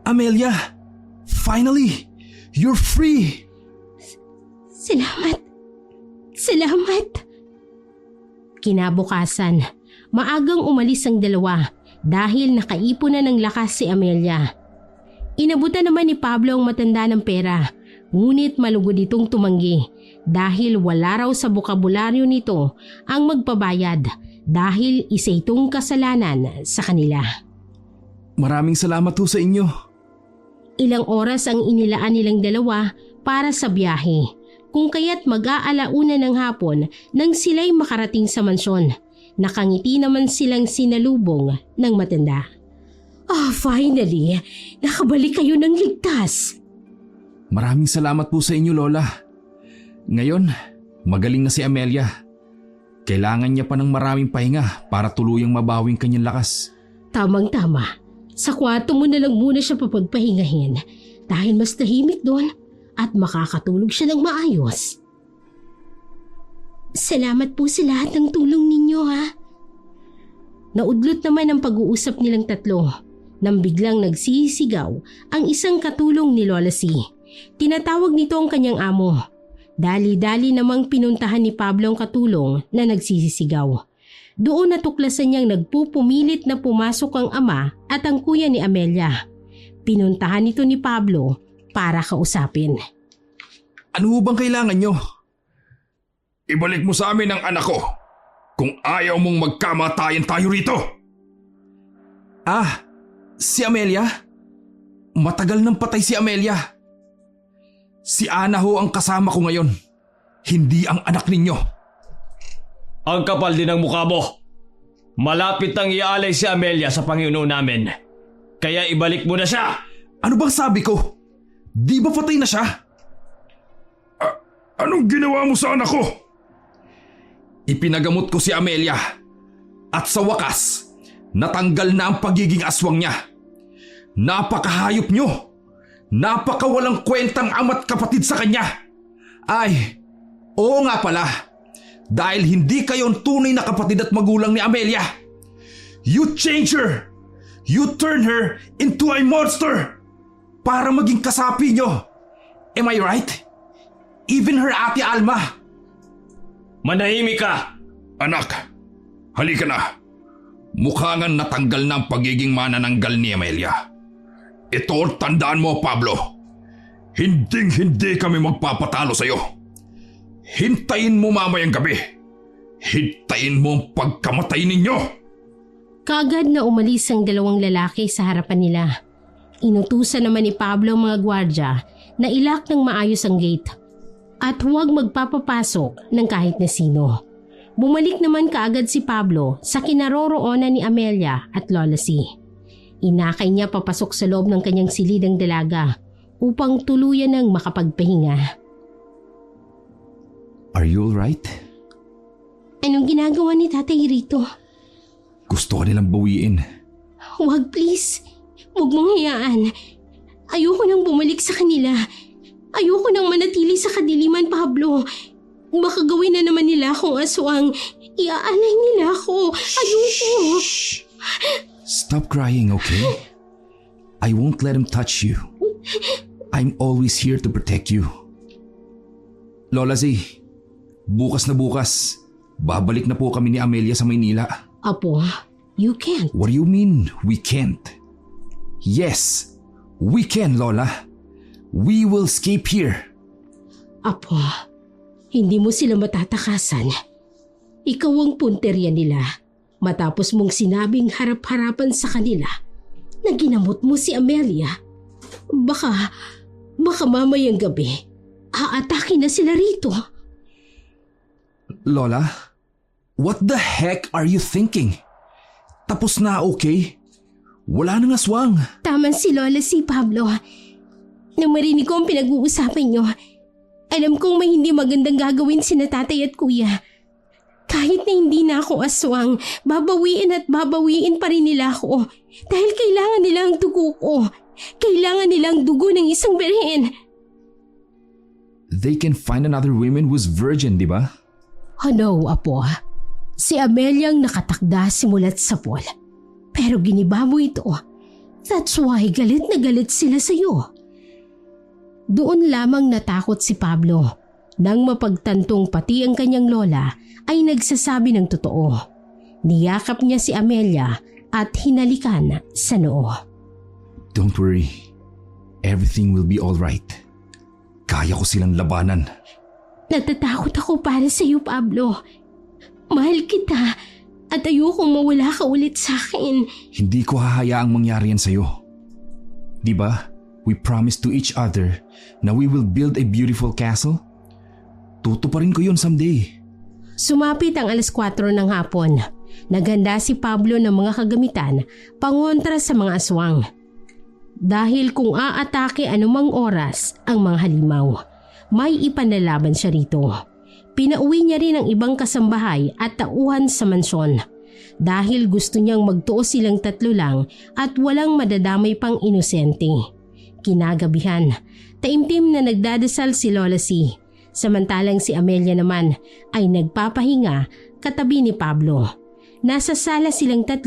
Amelia! Finally! You're free! Salamat! Salamat! Kinabukasan, maagang umalis ang dalawa dahil nakaipon na ng lakas si Amelia. Inabutan naman ni Pablo ang matanda ng pera, ngunit malugod itong tumanggi dahil wala raw sa bokabularyo nito ang magpabayad dahil isa itong kasalanan sa kanila. Maraming salamat ho sa inyo. Ilang oras ang inilaan nilang dalawa para sa biyahe. Kung kaya't mag-aalauna ng hapon nang sila'y makarating sa mansyon. Nakangiti naman silang sinalubong ng matanda. Finally! Nakabalik kayo ng ligtas! Maraming salamat po sa inyo, Lola. Ngayon, magaling na si Amelia. Kailangan niya pa ng maraming pahinga para tuluyang mabawing kanyang lakas. Tamang-tama. Sa kwarto mo na lang muna siya papagpahingahin dahil mas tahimik doon at makakatulog siya ng maayos. Salamat po sa lahat ng tulong ninyo, ha? Naudlot naman ang pag-uusap nilang tatlo nang biglang nagsisigaw ang isang katulong ni Lola C. Tinatawag nito ang kanyang amo. Dali-dali namang pinuntahan ni Pablo ang katulong na nagsisisigaw. Doon natuklasan niyang nagpupumilit na pumasok ang ama at ang kuya ni Amelia. Pinuntahan nito ni Pablo para kausapin. Ano ho bang kailangan nyo? Ibalik mo sa amin ang anak ko kung ayaw mong magkamatayan tayo rito. Ah, si Amelia? Matagal nang patay si Amelia. Si Ana ho ang kasama ko ngayon, hindi ang anak ninyo. Ang kapal din ng mukha mo. Malapit nang iaalay si Amelia sa Panginoon namin. Kaya ibalik mo na siya. Ano bang sabi ko? Di ba patay na siya? Anong ginawa mo sa anak ko? Ipinagamot ko si Amelia at sa wakas, natanggal na ang pagiging aswang niya. Napakahayop nyo! Napakawalang kwentang ama't kapatid sa kanya! Ay, oo nga pala. Dahil hindi kayo ang tunay na kapatid at magulang ni Amelia. You change her! You turn her into a monster! Para maging kasapi nyo. Am I right? Even her ate Alma. Manahimik ka! Anak, halika na. Mukha nga natanggal na ang pagiging manananggal ni Amelia. Ito ang tandaan mo, Pablo. Hinding-hindi kami magpapatalo sa'yo. Hintayin mo mamayang gabi. Hintayin mo ang pagkamatay ninyo. Kaagad na umalis ang dalawang lalaki sa harapan nila. Inutusan naman ni Pablo ang mga gwardya na ilak ng maayos ang gate at huwag magpapapasok ng kahit na sino. Bumalik naman kaagad si Pablo sa kinaroroonan ni Amelia at Lola C. Inakay niya papasok sa loob ng kanyang silidang dalaga upang tuluyan ng makapagpahinga. Are you alright? Anong ginagawa ni Tatay rito? Gusto ka nilang bawiin. Huwag please. Huwag mong hayaan. Ayoko nang bumalik sa kanila. Ayoko nang manatili sa kadiliman, Pablo. Baka gawin na naman nila akong aswang. Iaalay nila ako. Ayoko. Stop crying, okay? I won't let him touch you. I'm always here to protect you. Lola Z, bukas na bukas, babalik na po kami ni Amelia sa Maynila. Apo, you can't. What do you mean, we can't? Yes, we can, Lola. We will escape here. Apo, hindi mo sila matatakasan. Ikaw ang punterya nila. Matapos mong sinabing harap-harapan sa kanila na ginamot mo si Amelia, baka mamayang gabi, aatake na sila rito. Lola, what the heck are you thinking? Tapos na, okay? Wala nang aswang. Tama si Lola si Pablo. Nang marinig ko ang pinag-uusapan niyo, alam kong may hindi magandang gagawin sina tatay at kuya. Kahit na hindi na ako aswang, babawiin at babawiin pa rin nila ako. Dahil kailangan nila ang dugo ko. Kailangan nila ang dugo ng isang birhen. They can find another woman who's virgin, di ba? Oh no, Apo. Si Amelia ang nakatakda simulat sa pool. Pero giniba mo ito. That's why galit na galit sila sa iyo. Doon lamang natakot si Pablo. Nang mapagtantong pati ang kanyang lola ay nagsasabi ng totoo. Niyakap niya si Amelia at hinalikan sa noo. Don't worry. Everything will be alright. Kaya ko silang labanan. Natatakot ako para sa iyo, Pablo. Mahal kita at ayokong mawala ka ulit sa akin. Hindi ko hahayaang mangyari yan sa'yo. Di ba? We promised to each other na we will build a beautiful castle. Tutuparin ko yun someday. Sumapit ang 4:00 ng hapon. Naghanda si Pablo ng mga kagamitan pangontra sa mga aswang. Dahil kung aatake anumang oras ang mga halimaw, may ipanlalaban siya rito. Pinauwi niya rin ang ibang kasambahay at tauhan sa mansyon. Dahil gusto niyang magtuo silang 3 lang at walang madadamay pang inosente. Kinagabihan, taimtim na nagdadasal si Lola C. Samantalang si Amelia naman ay nagpapahinga katabi ni Pablo. Nasa sala silang 3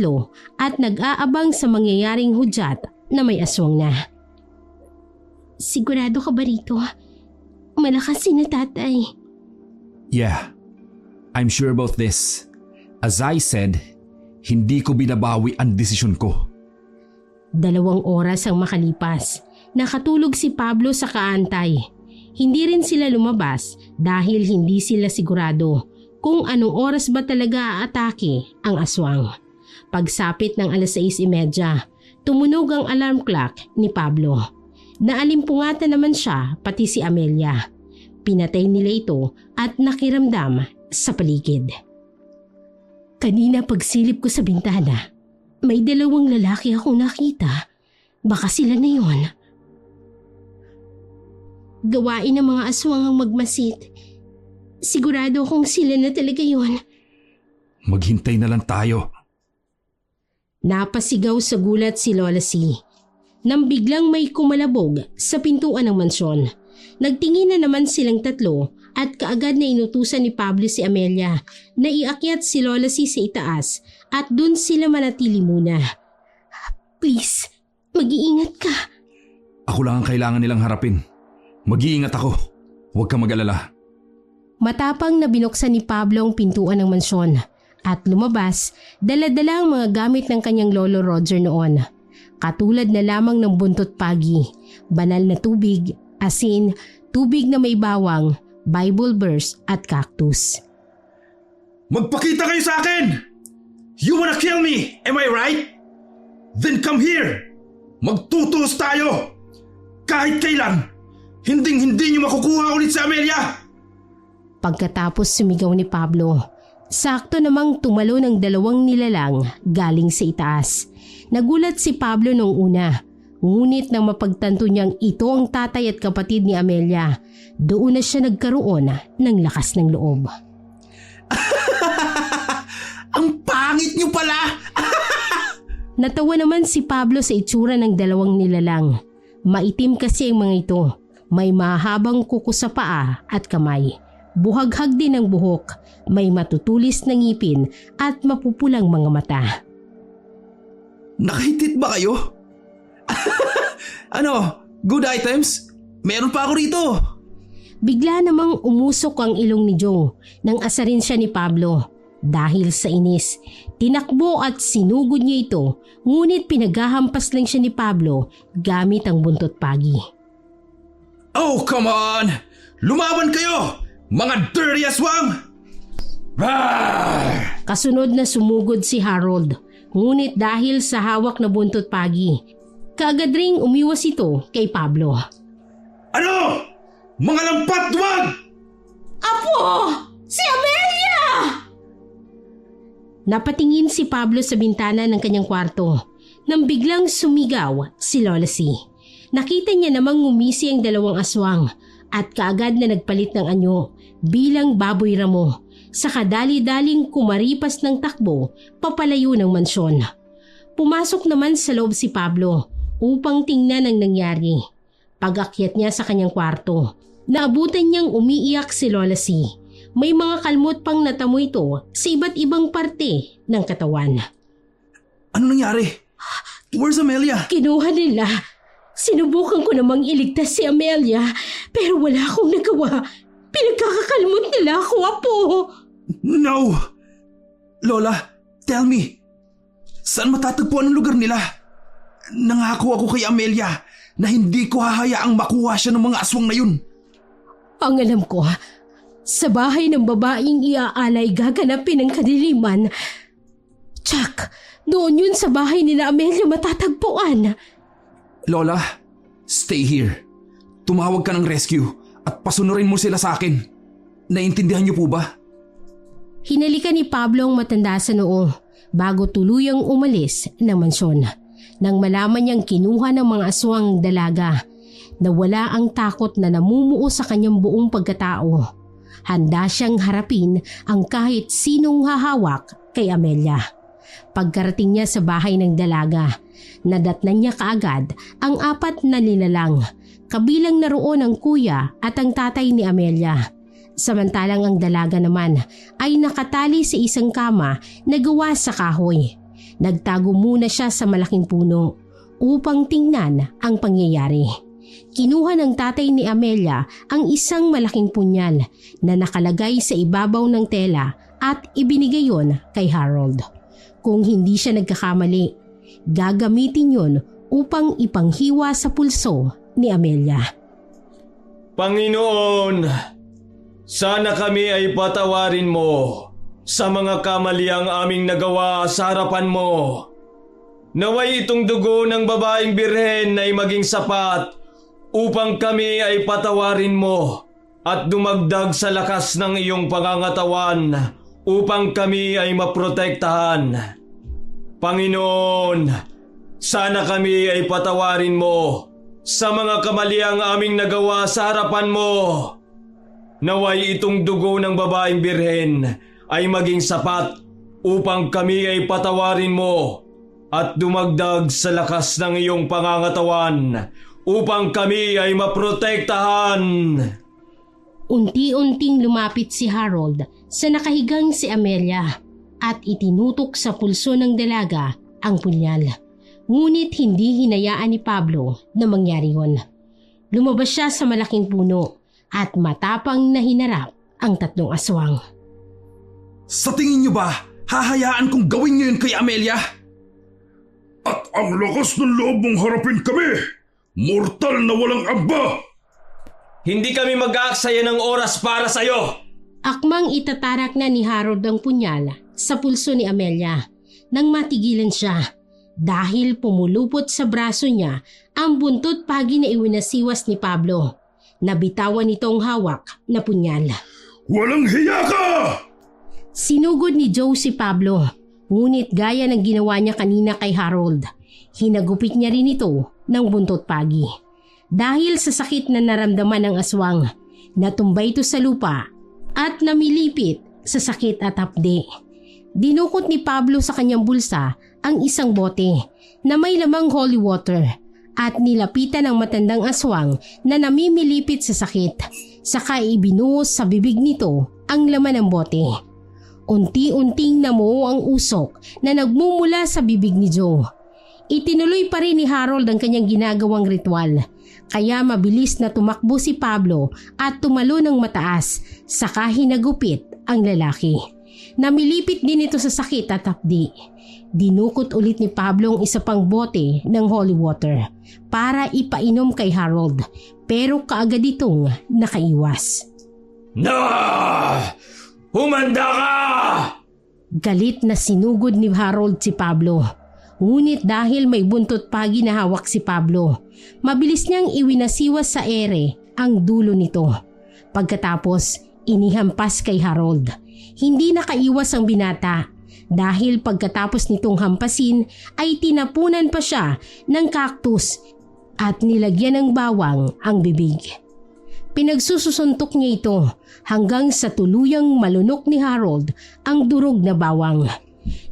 at nag-aabang sa mangyayaring hudyat na may aswang na. Sigurado ka ba rito? Malakas si na tatay. Yeah, I'm sure about this. As I said, hindi ko binabawi ang desisyon ko. 2 oras ang makalipas. Nakatulog si Pablo sa kaantay. Hindi rin sila lumabas dahil hindi sila sigurado kung anong oras ba talaga aatake ang aswang. Pagsapit ng 6:30, tumunog ang alarm clock ni Pablo. Naalimpungatan naman siya pati si Amelia. Pinatay nila ito at nakiramdam sa paligid. Kanina pagsilip ko sa bintana, may 2 lalaki akong nakita. Baka sila na yon. Gawain ng mga aswang ang magmasid. Sigurado akong sila na talaga yon. Maghintay na lang tayo. Napasigaw sa gulat si Lola C. Nang biglang may kumalabog sa pintuan ng mansyon. Nagtingin na naman silang tatlo at kaagad na inutusan ni Pablo si Amelia na iakyat si Lola C sa itaas at dun sila manatili muna. Please, mag-iingat ka. Ako lang ang kailangan nilang harapin. Mag-iingat ako. Huwag kang mag-alala. Matapang na binuksan ni Pablo ang pintuan ng mansyon at lumabas, dala-dala ang mga gamit ng kanyang lolo Roger noon. Katulad na lamang ng buntot pagi, banal na tubig, asin, tubig na may bawang, Bible verse at cactus. Magpakita kayo sa akin! You wanna kill me, am I right? Then come here! Magtutuos tayo! Kahit kailan, hindi niyo makukuha ulit si Amelia! Pagkatapos sumigaw ni Pablo, sakto namang tumalo ng 2 nilalang galing sa itaas. Nagulat si Pablo nung una, ngunit nang mapagtanto niyang ito ang tatay at kapatid ni Amelia, doon na siya nagkaroon ng lakas ng loob. Ang pangit niyo pala! Natawa naman si Pablo sa itsura ng 2 nilalang. Maitim kasi ang mga ito. May mahabang kuko sa paa at kamay. Buhaghag din ang buhok. May matutulis na ngipin at mapupulang mga mata. Nakahitit ba kayo? Ano? Good items? Meron pa ako rito. Bigla namang umusok ang ilong ni Joe nang asarin siya ni Pablo. Dahil sa inis, tinakbo at sinugod niya ito, ngunit pinaghahampas lang siya ni Pablo gamit ang buntot pagi. Oh, come on! Lumaban kayo! Mga dirty aswang! Kasunod na sumugod si Harold, ngunit dahil sa hawak na buntot pagi, kaagad ring umiwas ito kay Pablo. Ano? Mga lampat, wag! Apo! Si Amelia! Napatingin si Pablo sa bintana ng kanyang kwarto nang biglang sumigaw si Lola C. Nakita niya namang ngumisi ang 2 aswang at kaagad na nagpalit ng anyo bilang baboy ramo sa kadali-daling kumaripas ng takbo papalayo ng mansyon. Pumasok naman sa loob si Pablo upang tingnan ang nangyari. Pag-akyat niya sa kanyang kwarto, naabutan niyang umiiyak si Lola C. May mga kalmot pang natamo ito sa iba't ibang parte ng katawan. Ano nangyari? Where's Amelia? Kinuha nila. Sinubukan ko namang iligtas si Amelia pero wala akong nagawa. Pinagkakakalmot nila ako, Apo. No! Lola, tell me. Saan matatagpuan ang lugar nila? Nangako ako kay Amelia na hindi ko hahayaang makuha siya ng mga aswang na yun. Ang alam ko, sa bahay ng babaeng iaalay gaganapin ang kadiliman. Chuck, doon yun sa bahay nila Amelia matatagpuan. Lola, stay here. Tumawag ka ng rescue at pasunurin mo sila sa akin. Naintindihan niyo po ba? Hinalikan ni Pablo ang matanda sa noo bago tuluyang umalis ng mansyon. Nang malaman niyang kinuha ng mga aswang dalaga, nawala ang takot na namumuo sa kanyang buong pagkatao. Handa siyang harapin ang kahit sinong hahawak kay Amelia. Pagkarating niya sa bahay ng dalaga, nadatnan niya kaagad ang 4 na nilalang, kabilang naroon ang kuya at ang tatay ni Amelia. Samantalang ang dalaga naman ay nakatali sa isang kama na gawa sa kahoy. Nagtago muna siya sa malaking puno upang tingnan ang pangyayari. Kinuha ng tatay ni Amelia ang isang malaking punyal na nakalagay sa ibabaw ng tela at ibinigay yon kay Harold. Kung hindi siya nagkakamali, gagamitin yon upang ipanghiwa sa pulso ni Amelia. Panginoon, sana kami ay patawarin mo sa mga kamaliang aming nagawa sa harapan mo. Naway itong dugo ng babaeng birhen ay maging sapat upang kami ay patawarin mo at dumagdag sa lakas ng iyong pangangatawan upang kami ay maprotektahan. Panginoon, sana kami ay patawarin mo sa mga kamaliang aming nagawa sa harapan mo. Naway itong dugo ng babaeng birhen ay maging sapat upang kami ay patawarin mo at dumagdag sa lakas ng iyong pangangatawan upang kami ay maprotektahan. Unti-unting lumapit si Harold sa nakahigang si Amelia at itinutok sa pulso ng dalaga ang punyal. Ngunit hindi hinayaan ni Pablo na mangyari yun. Lumabas siya sa malaking puno at matapang na hinarap ang 3 aswang. Sa tingin niyo ba, hahayaan kong gawin niyo yun kay Amelia? At ang lakas ng loob mong harapin kami! Mortal na walang amba! Hindi kami mag-aaksaya ng oras para sa'yo! Akmang itatarak na ni Harold ang punyal sa pulso ni Amelia nang matigilan siya dahil pumulupot sa braso niya ang buntot pagi na iwinasiwas ni Pablo. Nabitawan nitong hawak na punyal. Walang hiya ka! Sinugod ni Joe si Pablo, ngunit gaya ng ginawa niya kanina kay Harold, hinagupit niya rin ito ng buntot pagi. Dahil sa sakit na naramdaman ng aswang, natumbay ito sa lupa at namilipit sa sakit at hapde. Dinukot ni Pablo sa kanyang bulsa ang isang bote na may lamang holy water at nilapitan ang matandang aswang na namimilipit sa sakit. Saka ibinuhos sa bibig nito ang laman ng bote. Unti-unting namuo ang usok na nagmumula sa bibig ni Joe. Itinuloy pa rin ni Harold ang kanyang ginagawang ritual. Kaya mabilis na tumakbo si Pablo at tumalo ng mataas, saka hinagupit ang lalaki. Namilipit din ito sa sakit at hapdi. Dinukot ulit ni Pablo ang isa pang bote ng holy water para ipainom kay Harold, pero kaagad itong nakaiwas. Humanda ka! Galit na sinugod ni Harold si Pablo. Ngunit dahil may buntot pagi na hawak si Pablo, mabilis niyang iwinasiwas sa ere ang dulo nito. Pagkatapos, inihampas kay Harold. Hindi nakaiwas ang binata dahil pagkatapos nitong hampasin ay tinapunan pa siya ng cactus at nilagyan ng bawang ang bibig. Pinagsusuntok niya ito hanggang sa tuluyang malunok ni Harold ang durog na bawang.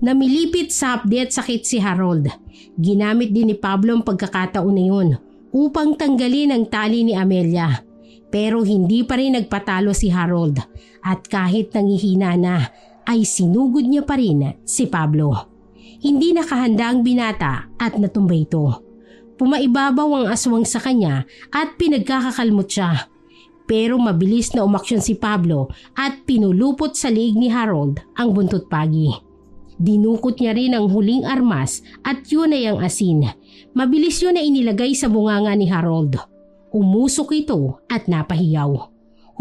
Namilipit sa hapde at sakit si Harold. Ginamit din ni Pablo ang pagkakataon na yun upang tanggalin ang tali ni Amelia. Pero hindi pa rin nagpatalo si Harold at kahit nangihina na ay sinugod niya pa rin si Pablo. Hindi nakahanda ang binata at natumbay ito. Pumaibabaw ang aswang sa kanya at pinagkakakalmot siya. Pero mabilis na umaksyon si Pablo at pinulupot sa liig ni Harold ang buntot pagi. Dinukot niya rin ang huling armas at yun ay ang asin. Mabilis yun na inilagay sa bunganga ni Harold. Umusok ito at napahiyaw.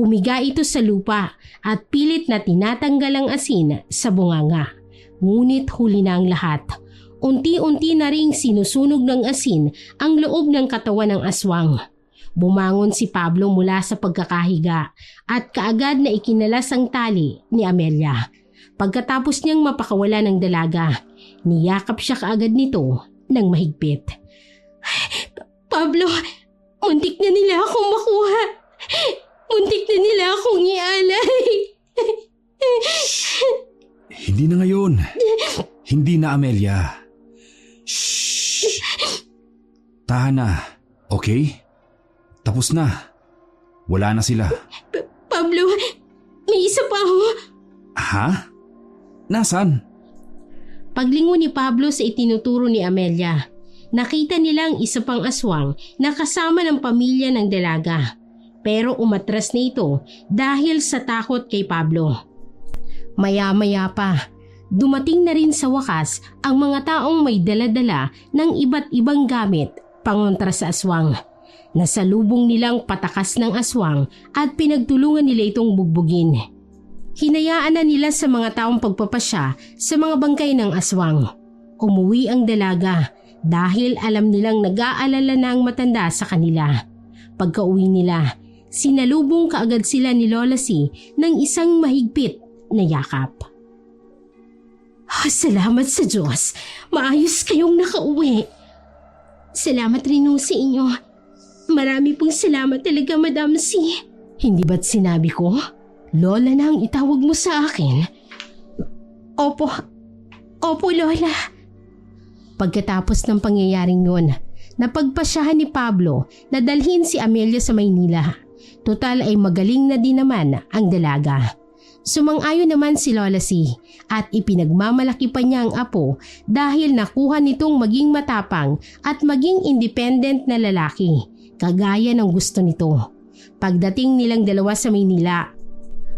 Humiga ito sa lupa at pilit na tinatanggal ang asin sa bunganga. Ngunit huli na ang lahat. Unti-unti na ring sinusunog ng asin ang loob ng katawan ng aswang. Bumangon si Pablo mula sa pagkakahiga at kaagad na ikinalas ang tali ni Amelia. Pagkatapos niyang mapakawala ng dalaga, niyakap siya kaagad nito ng mahigpit. Pablo, muntik na nila akong makuha. Muntik na nila akong ialay. Hindi na ngayon. Hindi na, Amelia. Shh! Tahan na, okay? Tapos na. Wala na sila. Pablo, may isa pa ako. Ha? Nasaan? Paglingon ni Pablo sa itinuturo ni Amelia, nakita nila ang isa pang aswang na kasama ng pamilya ng dalaga. Pero umatras na ito dahil sa takot kay Pablo. Maya-maya pa, dumating na rin sa wakas ang mga taong may dala-dala ng iba't ibang gamit pangontra sa aswang. Nasalubong nilang patakas ng aswang at pinagtulungan nila itong bugbugin. Hinayaan na nila sa mga taong pagpapasya sa mga bangkay ng aswang. Umuwi ang dalaga dahil alam nilang nag-aalala na ang matanda sa kanila. Pagka-uwi nila, sinalubong kaagad sila ni Lola C ng isang mahigpit na yakap. Salamat sa Diyos. Maayos kayong nakauwi. Salamat rin sa inyo. Marami pong salamat talaga, Madam C. Hindi ba't sinabi ko? Lola na ang itawag mo sa akin. Opo, Lola. Pagkatapos ng pangyayaring yun, napagpasyahan ni Pablo na dalhin si Amelia sa Maynila. Total ay magaling na din naman ang dalaga. Sumang-ayon naman si Lola C at ipinagmamalaki pa niya ang apo dahil nakuha nitong maging matapang at maging independent na lalaki, kagaya ng gusto nito. Pagdating nilang dalawa sa Maynila,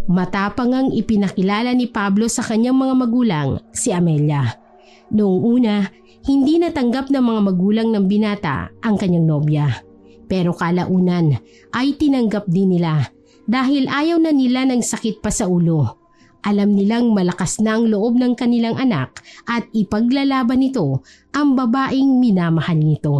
matapang ang ipinakilala ni Pablo sa kanyang mga magulang, si Amelia. Noong una, hindi natanggap ng mga magulang ng binata ang kanyang nobya. Pero kalaunan ay tinanggap din nila dahil ayaw na nila ng sakit pa sa ulo. Alam nilang malakas na ang loob ng kanilang anak at ipaglalaban nito ang babaeng minamahal nito.